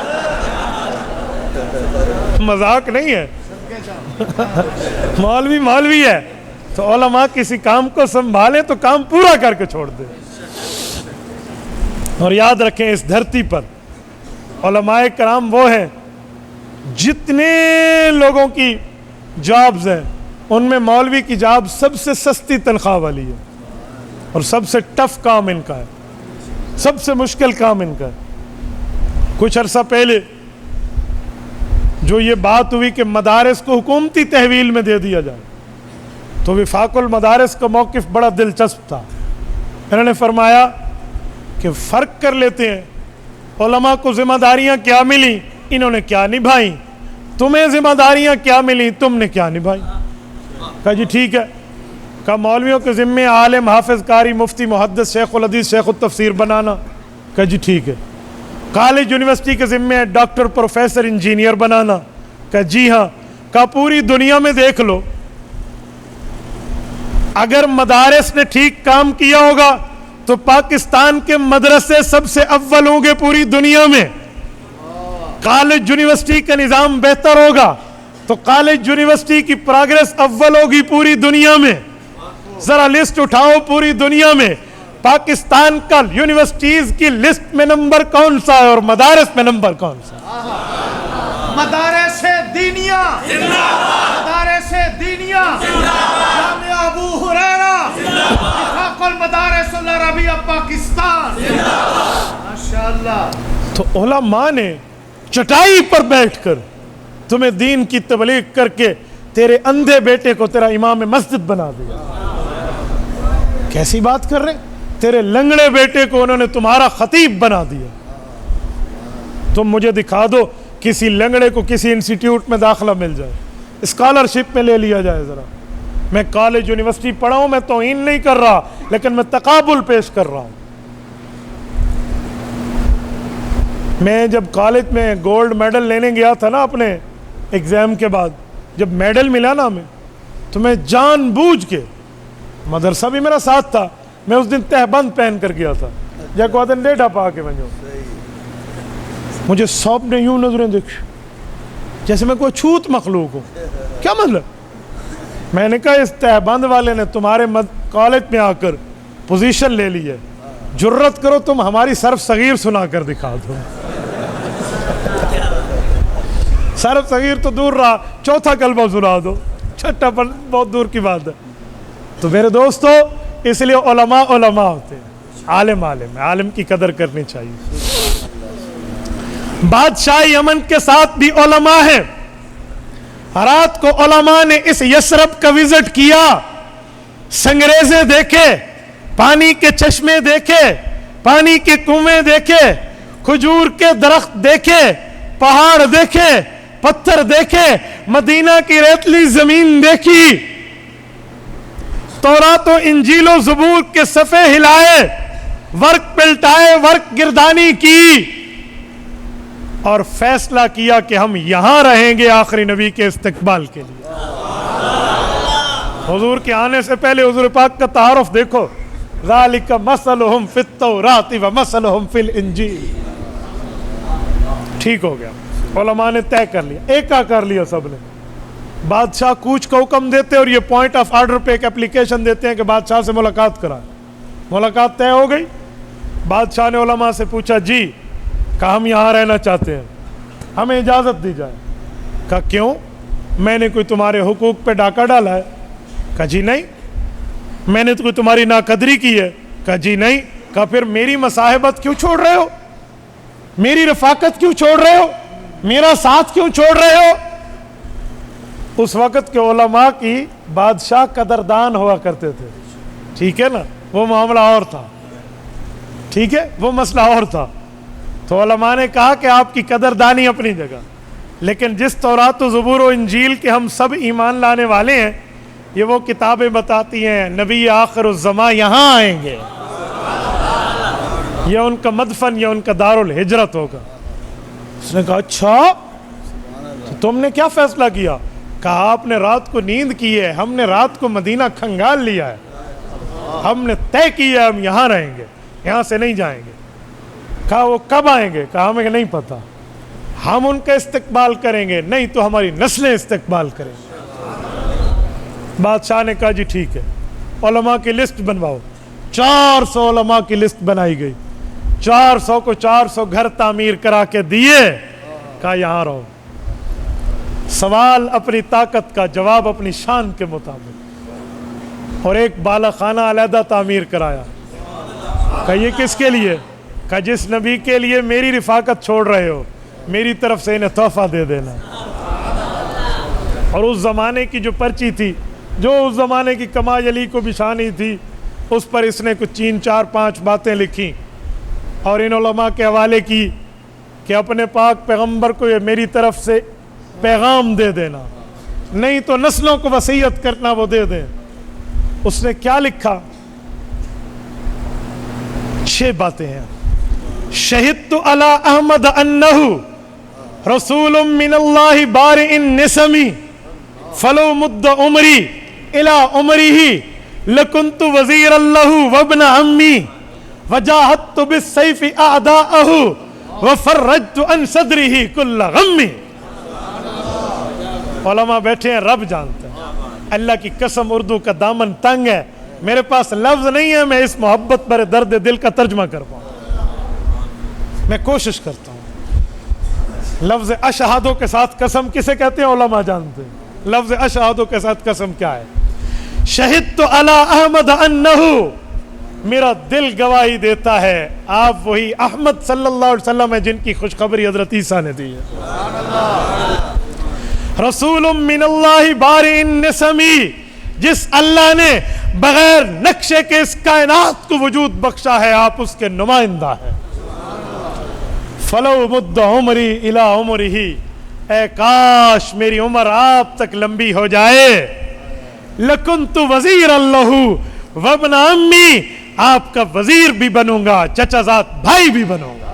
مذاق نہیں ہے، مولوی مولوی ہے تو علماء کسی کام کو سنبھالیں تو کام پورا کر کے چھوڑ دیں۔ اور یاد رکھیں، اس دھرتی پر علماء کرام وہ ہیں، جتنے لوگوں کی جابز ہیں ان میں مولوی کی جاب سب سے سستی تنخواہ والی ہے، اور سب سے ٹف کام ان کا ہے، سب سے مشکل کام ان کا ہے۔ کچھ عرصہ پہلے جو یہ بات ہوئی کہ مدارس کو حکومتی تحویل میں دے دیا جائے، تو وفاق المدارس کا موقف بڑا دلچسپ تھا۔ انہوں نے فرمایا کہ فرق کر لیتے ہیں، علماء کو ذمہ داریاں کیا ملی، انہوں نے کیا نبھائیں، تمہیں ذمہ داریاں کیا ملی، تم نے کیا نبھائی۔ کہا جی ٹھیک ہے۔ کہا مولویوں کے ذمے عالم، حافظ، قاری، مفتی، محدث، شیخ الحدیث، شیخ التفسیر بنانا۔ کہا جی ٹھیک ہے۔ کالج یونیورسٹی کے ذمے ہے ڈاکٹر، پروفیسر، انجینئر بنانا۔ کہا جی ہاں۔ کہا پوری دنیا میں دیکھ لو، اگر مدارس نے ٹھیک کام کیا ہوگا تو پاکستان کے مدرسے سب سے اول ہوں گے پوری دنیا میں۔ کالج یونیورسٹی کا نظام بہتر ہوگا تو کالج یونیورسٹی کی پروگریس اول ہوگی پوری دنیا میں۔ ذرا لسٹ اٹھاؤ پوری دنیا میں، پاکستان کا یونیورسٹیز کی لسٹ میں نمبر کون سا ہے اور مدارس میں نمبر کون سا ہے؟ مدارس دینیا، مدارس دینیا، جامعہ ابو ہریرہ، وفاق المدارس العربیہ پاکستان، ماشاءاللہ۔ تو علماء نے چٹائی پر بیٹھ کر تمہیں دین کی تبلیغ کر کے تیرے اندھے بیٹے کو تیرا امام مسجد بنا دیا۔ کیسی بات کر رہے ہیں؟ تیرے لنگڑے بیٹے کو انہوں نے تمہارا خطیب بنا دیا۔ تم مجھے دکھا دو کسی لنگڑے کو کسی انسٹیٹیوٹ میں داخلہ مل جائے، اسکالرشپ میں لے لیا جائے۔ ذرا میں کالج یونیورسٹی پڑھا ہوں، میں توہین نہیں کر رہا، لیکن میں تقابل پیش کر رہا ہوں۔ میں جب کالج میں گولڈ میڈل لینے گیا تھا نا اپنے ایگزام کے بعد، جب میڈل ملا نا ہمیں، تو میں جان بوجھ کے، مدرسہ بھی میرا ساتھ تھا، میں اس دن تہبند پہن کر گیا تھا، جا کو آدن ڈیٹا پا کے بنجو۔ مجھے سب نے یوں نظریں دیکھی جیسے میں کوئی چھوت مخلوق ہوں۔ کیا مطلب؟ میں نے کہا اس تہبند والے نے تمہارے کالج میں آ کر پوزیشن لے لی ہے، جرت کرو تم ہماری صرف صغیر سنا کر دکھا دو۔ صرف صغیر تو دور رہا، چوتھا کلمہ سنا دو، چھٹا پر بہت دور کی بات ہے۔ تو میرے دوستو، اس لیے علماء علماء ہوتے ہیں، عالم عالم ہے، عالم کی قدر کرنی چاہیے۔ بادشاہ یمن کے ساتھ بھی علماء ہیں۔ رات کو علماء نے اس یثرب کا وزٹ کیا، سنگریزے دیکھے، پانی کے چشمے دیکھے، پانی کے کنویں دیکھے، کھجور کے درخت دیکھے، پہاڑ دیکھے، پتھر دیکھے، مدینہ کی ریتلی زمین دیکھی، تورات و انجیل و زبور کے صفحے ہلائے، ورق پلٹائے، ورق گردانی کی، اور فیصلہ کیا کہ ہم یہاں رہیں گے آخری نبی کے استقبال کے لیے۔ حضور کے آنے سے پہلے حضور پاک کا تعارف دیکھو، ذالک مثلہم فی التوراۃ و مثلہم فی الانجیل۔ ٹھیک ہو گیا، علماء نے طے کر لیا، ایکا کر لیا سب نے۔ بادشاہ کوچ کا حکم دیتے اور یہ پوائنٹ آف آرڈر پہ ایک اپلیکیشن دیتے ہیں کہ بادشاہ سے ملاقات کرائیں۔ ملاقات طے ہو گئی۔ بادشاہ نے علماء سے پوچھا، جی کہا ہم یہاں رہنا چاہتے ہیں، ہمیں اجازت دی جائے۔ کہا کیوں؟ میں نے کوئی تمہارے حقوق پہ ڈاکہ ڈالا ہے؟ کہا جی نہیں۔ میں نے تو کوئی تمہاری ناقدری کی ہے؟ کہا جی نہیں۔ کہا پھر میری مصاحبت کیوں چھوڑ رہے ہو؟ میری رفاقت کیوں چھوڑ رہے ہو؟ میرا ساتھ کیوں چھوڑ رہے ہو؟ اس وقت کے علماء کی بادشاہ قدردان ہوا کرتے تھے، ٹھیک ہے نا، وہ معاملہ اور تھا، ٹھیک ہے، وہ مسئلہ اور تھا۔ تو علماء نے کہا کہ آپ کی قدردانی اپنی جگہ، لیکن جس تورات و زبور و انجیل کے ہم سب ایمان لانے والے ہیں، یہ وہ کتابیں بتاتی ہیں نبی آخر الزماں یہاں آئیں گے، یہ ان کا مدفن، یہ ان کا دار الہجرت ہوگا۔ اس نے کہا اچھا تو تم نے کیا فیصلہ کیا؟ کہا آپ نے رات کو نیند کی ہے، ہم نے رات کو مدینہ کھنگال لیا ہے، ہم نے طے کیا ہے ہم یہاں رہیں گے، یہاں سے نہیں جائیں گے۔ کہا وہ کب آئیں گے؟ کہا ہمیں نہیں پتا، ہم ان کا استقبال کریں گے، نہیں تو ہماری نسلیں استقبال کریں گے۔ بادشاہ نے کہا جی ٹھیک ہے، علماء کی لسٹ بنواؤ۔ 400 علماء کی لسٹ بنائی گئی، 400 کو 400 گھر تعمیر کرا کے دیے، کہا یہاں رہو، سوال اپنی طاقت کا، جواب اپنی شان کے مطابق۔ اور ایک بالا خانہ علیحدہ تعمیر کرایا، کہا یہ کس کے لیے؟ کہا جس نبی کے لیے میری رفاقت چھوڑ رہے ہو، میری طرف سے انہیں تحفہ دے دینا۔ اور اس زمانے کی جو پرچی تھی، جو اس زمانے کی کما علی کو بچھانی تھی، اس پر اس نے کچھ 3 4 5 باتیں لکھی اور ان علماء کے حوالے کی کہ اپنے پاک پیغمبر کو یہ میری طرف سے پیغام دے دینا، نہیں تو نسلوں کو وصیت کرنا وہ دے دیں۔ اس نے کیا لکھا؟ 6 باتیں ہیں۔ شہدت علی احمد انہ رسول من اللہ بارئ النسمی فلو مد عمری الى عمرہ لکنت وزیر اللہ وابن عمی وجاہدت بالسیف اعداءہ وفرجت عن صدرہ کل غمی۔ علماء بیٹھے ہیں، رب جانتے ہیں، اللہ کی قسم اردو کا دامن تنگ ہے، میرے پاس لفظ نہیں ہے میں اس محبت پر درد دل کا ترجمہ کر پاؤں، میں کوشش کرتا ہوں۔ لفظ اشہادو کے ساتھ قسم کسے کہتے ہیں؟ علماء جانتے ہیں لفظ اشہادو کے ساتھ قسم کیا ہے۔ شہدت علی احمد انہ، میرا دل گواہی دیتا ہے آپ وہی احمد صلی اللہ علیہ وسلم ہیں جن کی خوشخبری حضرت عیسیٰ نے دی ہے۔ رسول من اللہ بارئ النسمی، جس اللہ نے بغیر نقشے کے اس کائنات کو وجود بخشا ہے، آپ اس کے نمائندہ ہیں۔ فلو مد عمری الی عمرہ، اے کاش میری عمر آپ تک لمبی ہو جائے، لکنت وزیر اللہ وابن عمی، آپ کا وزیر بھی بنوں گا، چچا زاد بھائی بھی بنوں گا۔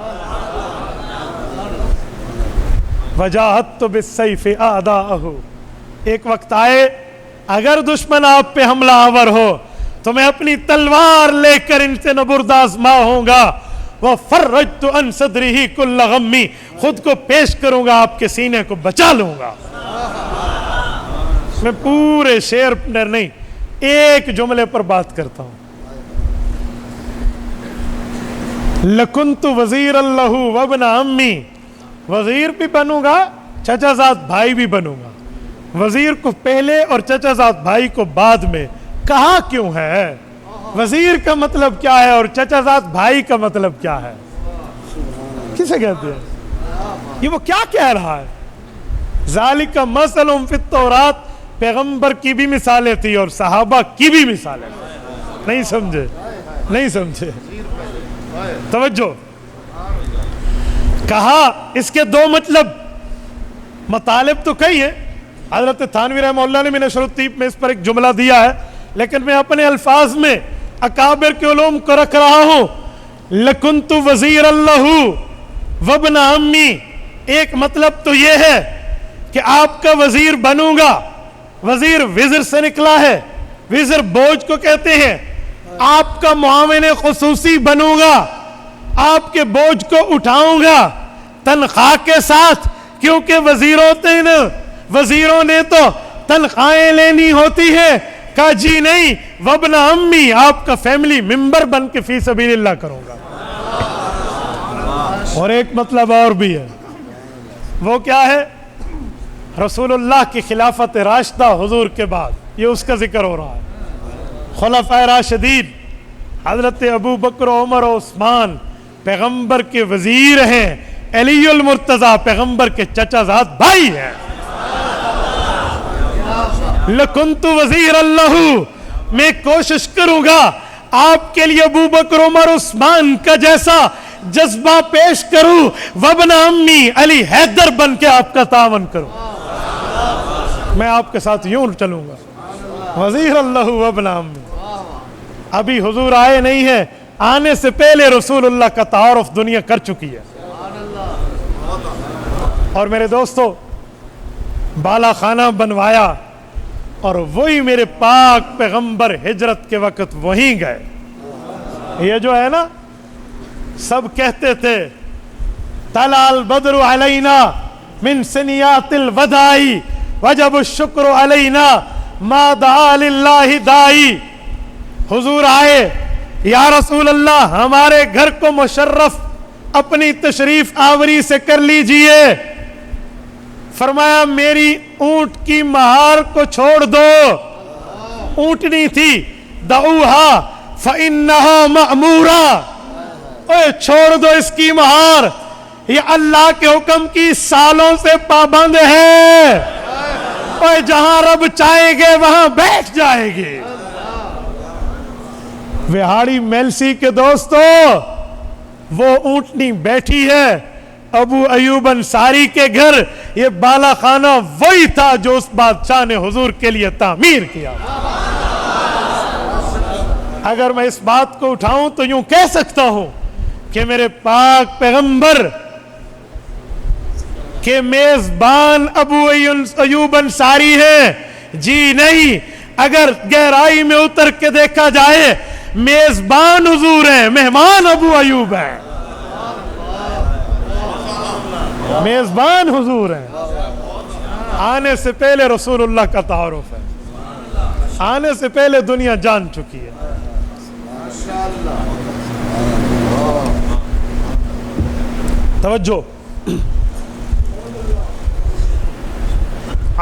وجاہدت بالسیف اعداءہ، ایک وقت آئے اگر دشمن آپ پہ حملہ آور ہو تو میں اپنی تلوار لے کر ان سے نبرد آزما ہوں گا۔ وفرجت عن صدرہ کل غمی، خود کو پیش کروں گا، آپ کے سینے کو بچا لوں گا۔ میں پورے شعر پر نہیں، ایک جملے پر بات کرتا ہوں۔ لکنت وزیر اللہ وابن عمی، وزیر بھی بنوں گا، چچا زاد بھائی بھی بنوں گا۔ وزیر کو پہلے اور چچا زاد بھائی کو بعد میں، کہا کیوں ہے؟ وزیر کا مطلب کیا ہے اور چچا زاد بھائی کا مطلب کیا ہے؟ کسے کہتے ہیں؟ یہ وہ کیا کہہ رہا ہے؟ ذالک مثل فی التوراۃ، پیغمبر کی بھی مثالیں تھی اور صحابہ کی بھی مثالیں تھی۔ نہیں سمجھے؟ نہیں سمجھے؟ توجہ، کہا اس کے 2 مطلب، مطالب تو کئی ہیں۔ حضرت تھانوی رحمہ اللہ نے منشر الطیب میں اس پر ایک جملہ دیا ہے، لیکن میں اپنے الفاظ میں اکابر کے علوم کو رکھ رہا ہوں۔ لکنت وزیر اللہ وابن عمی، ایک مطلب تو یہ ہے کہ آپ کا وزیر بنوں گا۔ وزیر وزر سے نکلا ہے، وزر بوجھ کو کہتے ہیں۔ آپ کا معاون خصوصی بنوں گا، آپ کے بوجھ کو اٹھاؤں گا تنخواہ کے ساتھ، کیونکہ وزیروں نے تو تنخواہیں لینی ہوتی ہے۔ کہا جی نہیں، وابن عمی، آپ کا فیملی ممبر بن کے فی سبیل اللہ کروں گا۔ اور ایک مطلب اور بھی ہے، وہ کیا ہے؟ رسول اللہ کی خلافت راشدہ حضور کے بعد، یہ اس کا ذکر ہو رہا ہے۔ خلفائے راشدین حضرت ابو بکر و عمر و عثمان پیغمبر کے وزیر ہیں، علی المرتضیٰ پیغمبر کے چچا زاد بھائی ہیں۔ لکنت وزیر اللہ، میں کوشش کروں گا آپ کے لیے ابو بکر عمر عثمان کا جیسا جذبہ پیش کروں وابن امی علی حیدر بن کے آپ کا تعاون کروں. میں آپ کے ساتھ یوں چلوں گا. وزیر اللہ وابن امی. ابھی حضور آئے نہیں ہے, آنے سے پہلے رسول اللہ کا تعارف دنیا کر چکی ہے. اور میرے دوستو, بالا خانہ بنوایا اور وہی میرے پاک پیغمبر ہجرت کے وقت وہیں گئے. یہ جو ہے نا, سب کہتے تھے طلع البدر علینا من سنیات الوداع وجب الشکر علینا ما دعا للہ داعی. حضور آئے, یا رسول اللہ ہمارے گھر کو مشرف اپنی تشریف آوری سے کر لیجئے. فرمایا میری اونٹ کی مہار کو چھوڑ دو. اونٹنی تھی, دعوہا فإنہا مأمورا, اوے چھوڑ دو اس کی مہار, یہ اللہ کے حکم کی سالوں سے پابند ہے. اوے جہاں رب چاہیں گے وہاں بیٹھ جائے گی. وہاڑی میلسی کے دوستو, وہ اونٹنی بیٹھی ہے ابو ایوب انصاری کے گھر. یہ بالا خانہ وہی تھا جو اس بادشاہ نے حضور کے لیے تعمیر کیا. اگر میں اس بات کو اٹھاؤں تو یوں کہہ سکتا ہوں کہ میرے پاک پیغمبر کے میزبان ابو ایوب انصاری ہیں. جی نہیں, اگر گہرائی میں اتر کے دیکھا جائے میزبان حضور ہیں, مہمان ابو ایوب ہیں. میزبان حضور ہیں. آنے سے پہلے رسول اللہ کا تعارف ہے, آنے سے پہلے دنیا جان چکی ہے. توجہ,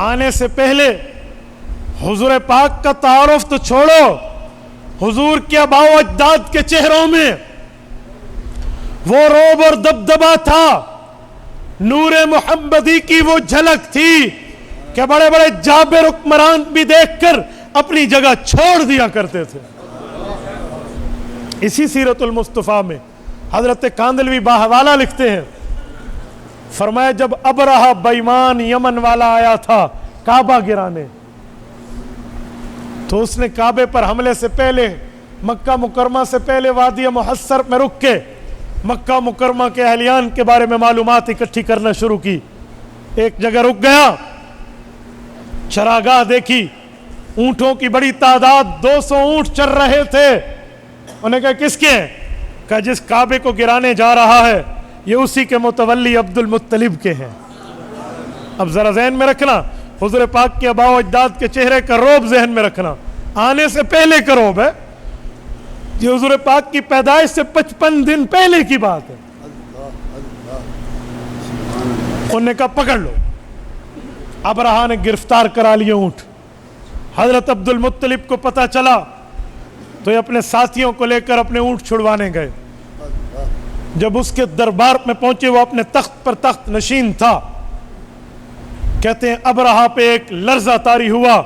آنے سے پہلے حضور پاک کا تعارف تو چھوڑو, حضور کے آباء و اجداد کے چہروں میں وہ روب اور دبدبا تھا, نور محمدی کی وہ جھلک تھی کہ بڑے بڑے جابر حکمران بھی دیکھ کر اپنی جگہ چھوڑ دیا کرتے تھے. اسی سیرت المصطفیٰ میں حضرت کاندلوی باحوالہ لکھتے ہیں, فرمایا جب ابرہہ بےمان یمن والا آیا تھا کعبہ گرانے, تو اس نے کعبے پر حملے سے پہلے مکہ مکرمہ سے پہلے وادی محصر میں رک کے مکہ مکرمہ کے اہلیان کے بارے میں معلومات اکٹھی کرنا شروع کی. ایک جگہ رک گیا, چراگاہ دیکھی, اونٹوں کی بڑی تعداد, 200 اونٹ چر رہے تھے. انہوں نے کہا کس کے ہیں؟ کہا جس کعبے کو گرانے جا رہا ہے یہ اسی کے متولی عبد المطلب کے ہیں. اب ذرا ذہن میں رکھنا, حضور پاک کے آباء و اجداد کے چہرے کا روب ذہن میں رکھنا, آنے سے پہلے کا روب ہے. یہ حضور پاک کی پیدائش سے 55 دن پہلے کی بات ہے. انہوں نے کہا پکڑ لو. ابرہہ نے گرفتار کرا لیے اونٹ. حضرت عبد المطلب کو پتہ چلا تو یہ اپنے ساتھیوں کو لے کر اپنے اونٹ چھڑوانے گئے. جب اس کے دربار میں پہنچے, وہ اپنے تخت پر تخت نشین تھا. کہتے ہیں ابرہہ پہ ایک لرزہ طاری ہوا.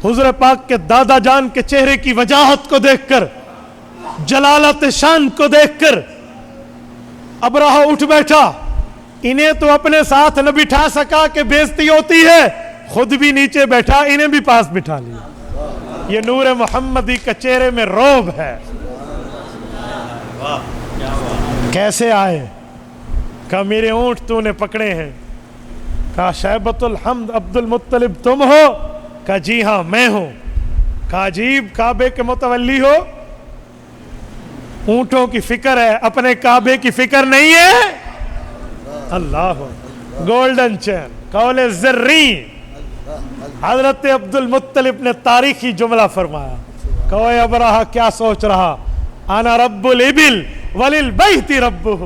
حضور پاک کے دادا جان کے چہرے کی وجاہت کو دیکھ کر, جلالت شان کو دیکھ کر ابرہہ اٹھ بیٹھا. انہیں تو اپنے ساتھ نہ بٹھا سکا کہ بےزتی ہوتی ہے, خود بھی نیچے بیٹھا, انہیں بھی پاس بٹھا لیا. یہ نور محمدی کا چہرے میں روب ہے. کیسے آئے؟ کہا میرے اونٹ تو نے پکڑے ہیں. کہا شیبۃ الحمد عبد المطلب تم ہو؟ کہا جی ہاں میں ہوں. کہا عجیب, کعبے کے متولی ہو, اونٹوں کی فکر ہے, اپنے کعبے کی فکر نہیں ہے. اللہ گولڈن چین, قول زرین. حضرت عبد المطلب نے تاریخی جملہ فرمایا, کہو اے ابرہہ کیا سوچ رہا, انا رب الابل وللبیت ربہ,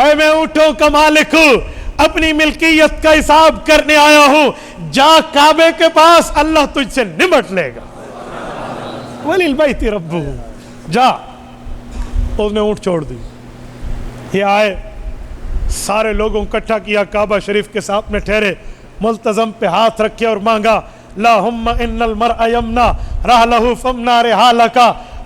اے میں اونٹوں کا مالک ہوں, اپنی ملکیت کا حساب کرنے آیا ہوں. جا کعبے کے پاس, اللہ تجھ سے نمٹ لے گا. وللبیت ربہ, جا. اس نے اونٹ چھوڑ دی. یہ آئے, سارے لوگوں اکٹھا کیا, کعبہ شریف کے ساتھ میں ٹھہرے, ملتزم پہ ہاتھ رکھے اور مانگا, اللہم ان المرء یمنا رحلہ فمنا رحالک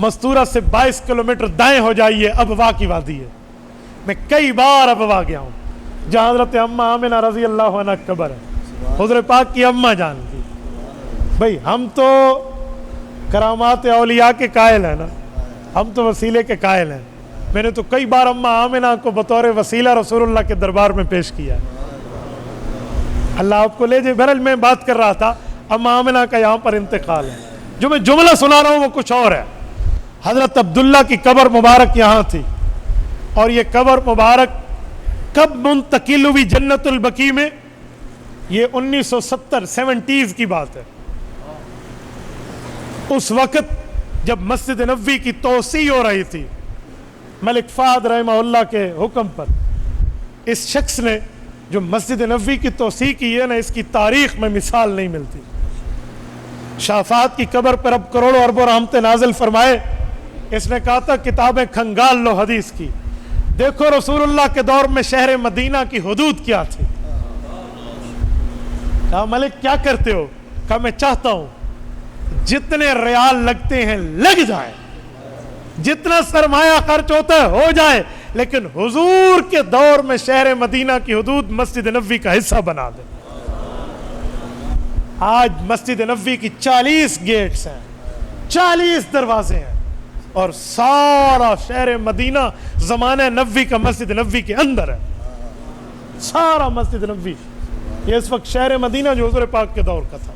مستورہ سے 22 کلومیٹر دائیں ہو جائیے ابوا کی وادی ہے. میں کئی بار ابوا گیا ہوں جہاں حضرت اماں آمنہ رضی اللہ عنہ قبر ہے, حضور پاک کی اماں جان کی. بھئی ہم تو کرامات اولیاء کے قائل ہیں نا, ہم تو وسیلے کے قائل ہیں. میں نے تو کئی بار اماں آمنہ کو بطور وسیلہ رسول اللہ کے دربار میں پیش کیا ہے. اللہ آپ کو لے جائے. بہرحال میں بات کر رہا تھا اماں آمنہ کا یہاں پر انتقال ہے. جو میں جملہ سنا رہا ہوں وہ کچھ اور ہے. حضرت عبداللہ کی قبر مبارک یہاں تھی, اور یہ قبر مبارک کب منتقل ہوئی جنت البقیع میں؟ یہ 1970 کی بات ہے. اس وقت جب مسجد نبوی کی توسیع ہو رہی تھی, ملک فہد رحمہ اللہ کے حکم پر, اس شخص نے جو مسجد نبوی کی توسیع کی ہے نا, اس کی تاریخ میں مثال نہیں ملتی. شاہ فہد کی قبر پر اب کروڑوں اربوں رحمتیں نازل فرمائے. اس نے کہا تھا کتابیں کھنگال لو حدیث کی, دیکھو رسول اللہ کے دور میں شہر مدینہ کی حدود کیا تھی. کہا ملک کیا کرتے ہو؟ کہا میں چاہتا ہوں جتنے ریال لگتے ہیں لگ جائے, جتنا سرمایہ خرچ ہوتا ہے ہو جائے, لیکن حضور کے دور میں شہر مدینہ کی حدود مسجد نبوی کا حصہ بنا دیں. آج مسجد نبوی کی 40 گیٹس ہیں, 40 دروازے ہیں, اور سارا شہر مدینہ زمانہ نبوی کا مسجد نبوی کے اندر ہے. سارا مسجد نبوی یہ اس وقت شہر مدینہ جو حضور پاک کے دور کا تھا.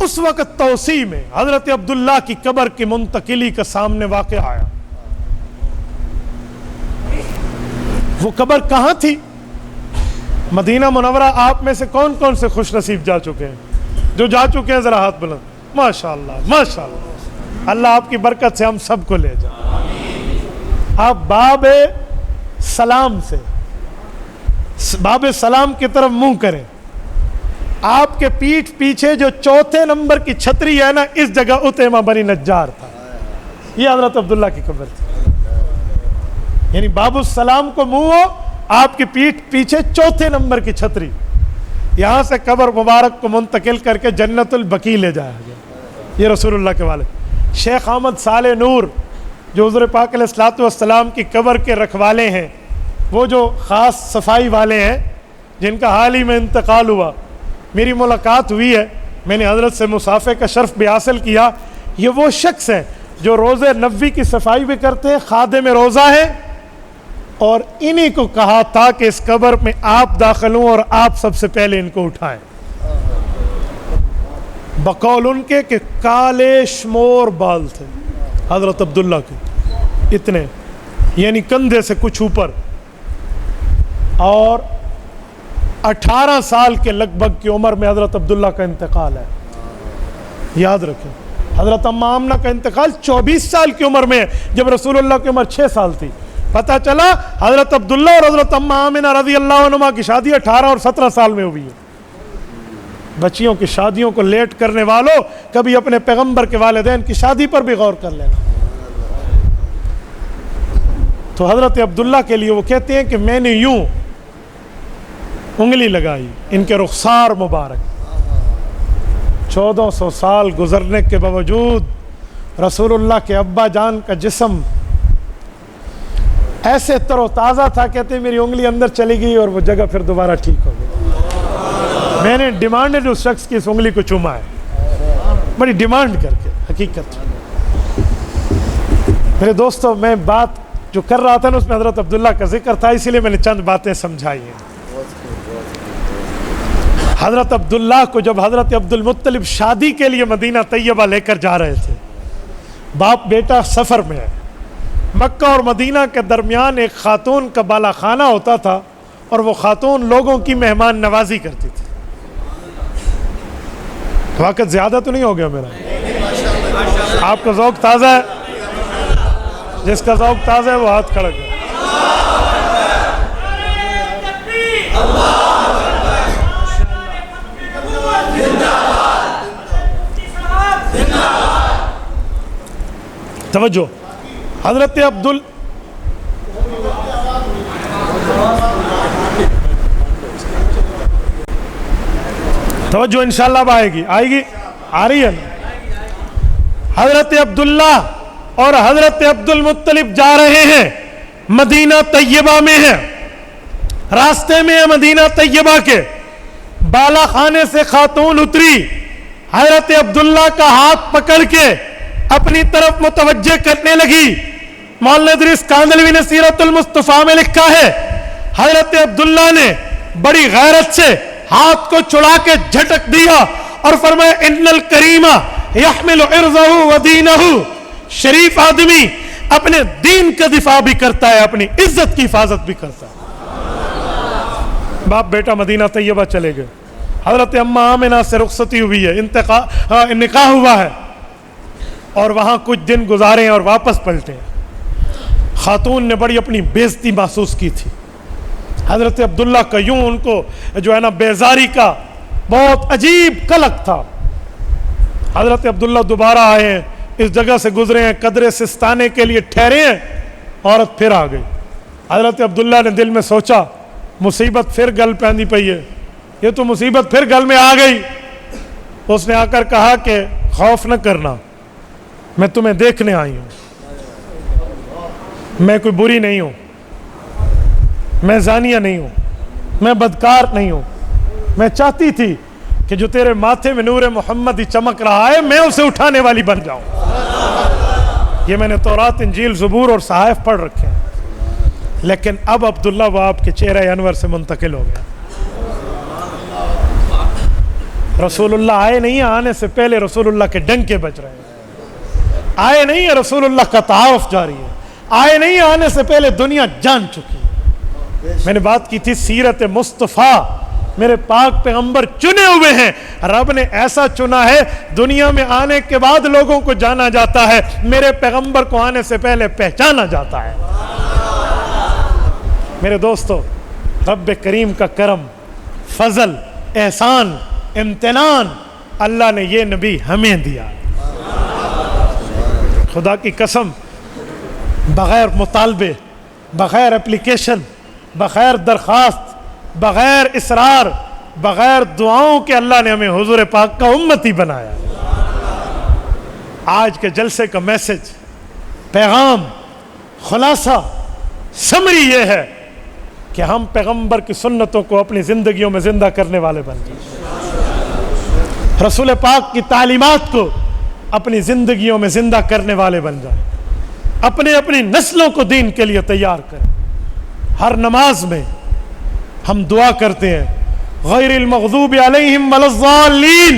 اس وقت توسیع میں حضرت عبداللہ کی قبر کی منتقلی کا سامنے واقعہ آیا. وہ قبر کہاں تھی؟ مدینہ منورہ. آپ میں سے کون کون سے خوش نصیب جا چکے ہیں؟ جو جا چکے ہیں ذرا ہاتھ بلند. ماشاءاللہ ماشاءاللہ, اللہ آپ کی برکت سے ہم سب کو لے جائے. آپ باب سلام سے, باب سلام کی طرف منہ کریں. آپ کے پیٹھ پیچھے جو 4 نمبر کی چھتری ہے نا, اس جگہ اتیمہ بنی نجار تھا. یہ حضرت عبداللہ کی قبر تھی. یعنی باب السلام کو منہ ہو, آپ کی پیٹھ پیچھے 4 نمبر کی چھتری. یہاں سے قبر مبارک کو منتقل کر کے جنت البقیع لے جایا گیا. یہ رسول اللہ کے والد شیخ احمد صالح نور جو حضور پاک علیہ الصلوۃ والسلام کی قبر کے رکھوالے ہیں, وہ جو خاص صفائی والے ہیں جن کا حال ہی میں انتقال ہوا, میری ملاقات ہوئی ہے, میں نے حضرت سے مصافحے کا شرف بھی حاصل کیا. یہ وہ شخص ہیں جو روزے نبوی کی صفائی بھی کرتے ہیں, خادم روزہ ہیں, اور انہی کو کہا تھا کہ اس قبر میں آپ داخل ہوں اور آپ سب سے پہلے ان کو اٹھائیں. بقول ان کے کہ کالے شمور بال تھے حضرت عبداللہ کے, اتنے, یعنی کندھے سے کچھ اوپر, اور 18 سال کے لگ بھگ کی عمر میں حضرت عبداللہ کا انتقال ہے. یاد رکھیں, حضرت اماں آمنہ کا انتقال 24 سال کی عمر میں ہے, جب رسول اللہ کی عمر 6 سال تھی. پتہ چلا حضرت عبداللہ اور حضرت اماں آمنہ رضی اللہ عنہما کی شادی 18 اور 17 سال میں ہوئی ہے. بچیوں کی شادیوں کو لیٹ کرنے والوں, کبھی اپنے پیغمبر کے والدین کی شادی پر بھی غور کر لینا. تو حضرت عبداللہ کے لیے وہ کہتے ہیں کہ میں نے یوں انگلی لگائی ان کے رخسار مبارک, 1400 سال گزرنے کے باوجود رسول اللہ کے ابا جان کا جسم ایسے تر و تازہ تھا, کہتے ہیں میری انگلی اندر چلی گئی اور وہ جگہ پھر دوبارہ ٹھیک ہو گئی. میں نے ڈیمانڈڈ اس شخص کی اس انگلی کو چوما ہے, بڑی ڈیمانڈ کر کے. حقیقت میرے دوستوں, میں بات جو کر رہا تھا نا اس میں حضرت عبداللہ کا ذکر تھا, اسی لیے میں نے چند باتیں سمجھائی ہیں. حضرت عبداللہ کو جب حضرت عبد المطلب شادی کے لیے مدینہ طیبہ لے کر جا رہے تھے, باپ بیٹا سفر میں ہے, مکہ اور مدینہ کے درمیان ایک خاتون کا بالا خانہ ہوتا تھا, اور وہ خاتون لوگوں کی مہمان نوازی کرتی تھی. وقت زیادہ تو نہیں ہو گیا میرا؟ آپ کا ذوق تازہ ہے؟ جس کا ذوق تازہ ہے وہ ہاتھ کھڑا کرے. توجہ, حضرت توجہ انشاءاللہ اب آئے گی, آ رہی ہے نا. حضرت عبداللہ اور حضرت عبد المطلب جا رہے ہیں، مدینہ طیبہ میں ہیں، راستے میں ہے مدینہ طیبہ کے، بالا خانے سے خاتون اتری، حضرت عبداللہ کا ہاتھ پکڑ کے اپنی طرف متوجہ کرنے لگی۔ مولانا ادریس کاندھلوی نے سیرت المصطفیٰ میں لکھا ہے، حضرت عبداللہ نے بڑی غیرت سے ہاتھ کو چھڑا کے جھٹک دیا اور فرمایا ان الکریم یحمل عرضہ و دینہ، شریف آدمی اپنے دین کا دفاع بھی کرتا ہے، اپنی عزت کی حفاظت بھی کرتا ہے۔ باپ بیٹا مدینہ طیبہ چلے گئے، حضرت اماں آمنہ سے رخصتی ہوئی ہے، نکاح ہوا ہے، اور وہاں کچھ دن گزارے ہیں اور واپس پلٹے ہیں۔ خاتون نے بڑی اپنی بے عزتی محسوس کی تھی، حضرت عبداللہ کا یوں ان کو جو ہے نا بیزاری کا بہت عجیب قلق تھا۔ حضرت عبداللہ دوبارہ آئے ہیں، اس جگہ سے گزرے ہیں، قدرے سستانے کے لیے ٹھہرے ہیں، عورت پھر آ گئی۔ حضرت عبداللہ نے دل میں سوچا مصیبت پھر گل پہنی پئی ہے، یہ تو مصیبت پھر گل میں آ گئی۔ اس نے آ کر کہا کہ خوف نہ کرنا، میں تمہیں دیکھنے آئی ہوں، میں کوئی بری نہیں ہوں، میں زانیہ نہیں ہوں، میں بدکار نہیں ہوں، میں چاہتی تھی کہ جو تیرے ماتھے میں نور محمد ہی چمک رہا ہے میں اسے اٹھانے والی بن جاؤں۔ یہ میں نے تورات انجیل زبور اور صحائف پڑھ رکھے ہیں، لیکن اب عبداللہ وہ آپ کے چہرہ انور سے منتقل ہو گیا۔ رسول اللہ آئے نہیں ہیں، آنے سے پہلے رسول اللہ کے ڈنکے بج رہے ہیں، آئے نہیں ہیں، رسول اللہ کا تعارف جاری ہے، آئے نہیں ہیں، آنے سے پہلے دنیا جان چکی ہے۔ میں نے بات کی تھی سیرت مصطفیٰ، میرے پاک پیغمبر چنے ہوئے ہیں، رب نے ایسا چنا ہے دنیا میں آنے کے بعد لوگوں کو جانا جاتا ہے، میرے پیغمبر کو آنے سے پہلے پہچانا جاتا ہے۔ میرے دوستو، رب کریم کا کرم، فضل، احسان، امتنان، اللہ نے یہ نبی ہمیں دیا۔ خدا کی قسم، بغیر مطالبے، بغیر اپلیکیشن، بغیر درخواست، بغیر اصرار، بغیر دعاؤں کے اللہ نے ہمیں حضور پاک کا امتی بنایا۔ آج کے جلسے کا میسج، پیغام، خلاصہ، سمری یہ ہے کہ ہم پیغمبر کی سنتوں کو اپنی زندگیوں میں زندہ کرنے والے بن جائیں، رسول پاک کی تعلیمات کو اپنی زندگیوں میں زندہ کرنے والے بن جائیں، اپنی نسلوں کو دین کے لیے تیار کریں۔ ہر نماز میں ہم دعا کرتے ہیں غیر المغضوب علیہم ولا الضالین،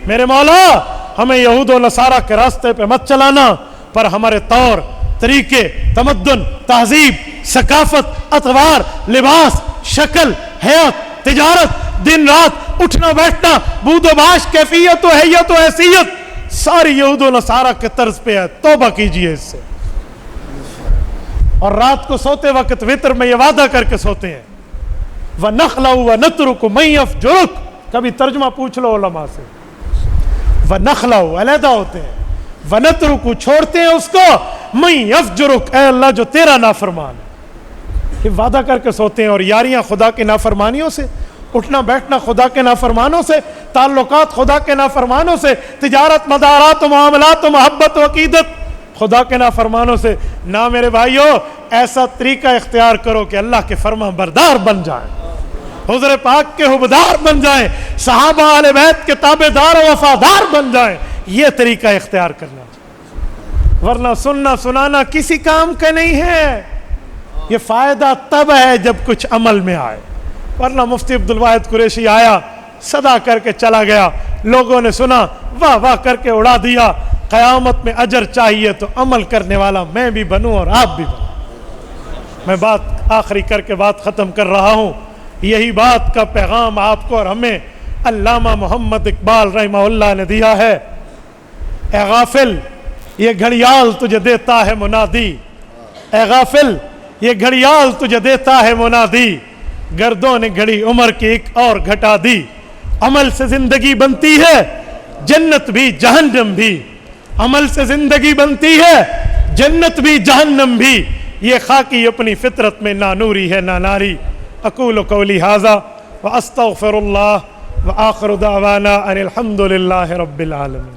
میرے مولا ہمیں یہود و نصارہ کے راستے پہ مت چلانا، پر ہمارے طور طریقے، تمدن، تہذیب، ثقافت، اطوار، لباس، شکل، حیات، تجارت، دن رات، اٹھنا بیٹھنا، بود و باش، کیفیت و حیت و حیثیت ساری یہود و نصارہ کے طرز پہ ہے، توبہ کیجئے اس سے۔ اور رات کو سوتے وقت وتر میں یہ وعدہ کر کے سوتے ہیں وَنَخْلَوْ وَنَتْرُكُ مَنْ يَفْجُرُكُ، کبھی ترجمہ پوچھ لو علماء سے، وَنَخْلَوْ علیحدہ ہوتے ہیں، وَنَتْرُكُ چھوڑتے ہیں اس کو، مَنْ يَفْجُرُكُ اے اللہ جو تیرا نافرمان ہے۔ یہ وعدہ کر کے سوتے ہیں، اور یاریاں خدا کی نافرمانیوں سے، اٹھنا بیٹھنا خدا کے نافرمانوں سے، تعلقات خدا کے نافرمانوں سے، تجارت، مدارات و معاملات و محبت و عقیدت خدا کے نافرمانوں سے۔ نہ میرے بھائیو، ایسا طریقہ اختیار کرو کہ اللہ کے فرما بردار بن جائیں، حضور پاک کے حبدار بن جائیں، صحابہ اہل بیت کے تابعدار و وفادار بن جائیں، یہ طریقہ اختیار کرنا چاہیے، ورنہ سننا سنانا کسی کام کا نہیں ہے۔ یہ فائدہ تب ہے جب کچھ عمل میں آئے، ورنہ مفتی عبدالواحد قریشی آیا، صدا کر کے چلا گیا، لوگوں نے سنا، واہ واہ کر کے اڑا دیا۔ قیامت میں اجر چاہیے تو عمل کرنے والا میں بھی بنوں اور آپ بھی بنوں۔ میں بات آخری کر کے بات ختم کر رہا ہوں، یہی بات کا پیغام آپ کو اور ہمیں علامہ محمد اقبال رحمہ اللہ نے دیا ہے۔ اے غافل یہ گھڑیال تجھے دیتا ہے منادی، اے غافل یہ گھڑیال تجھے دیتا ہے منادی، گردوں نے گھڑی عمر کی ایک اور گھٹا دی، عمل سے زندگی بنتی ہے جنت بھی جہنم بھی، عمل سے زندگی بنتی ہے جنت بھی جہنم بھی، یہ خاکی اپنی فطرت میں نہ نوری ہے نہ ناری۔ اقول قولی ھذا واستغفر اللہ وآخر دعوانا ان الحمد للہ رب العالمین۔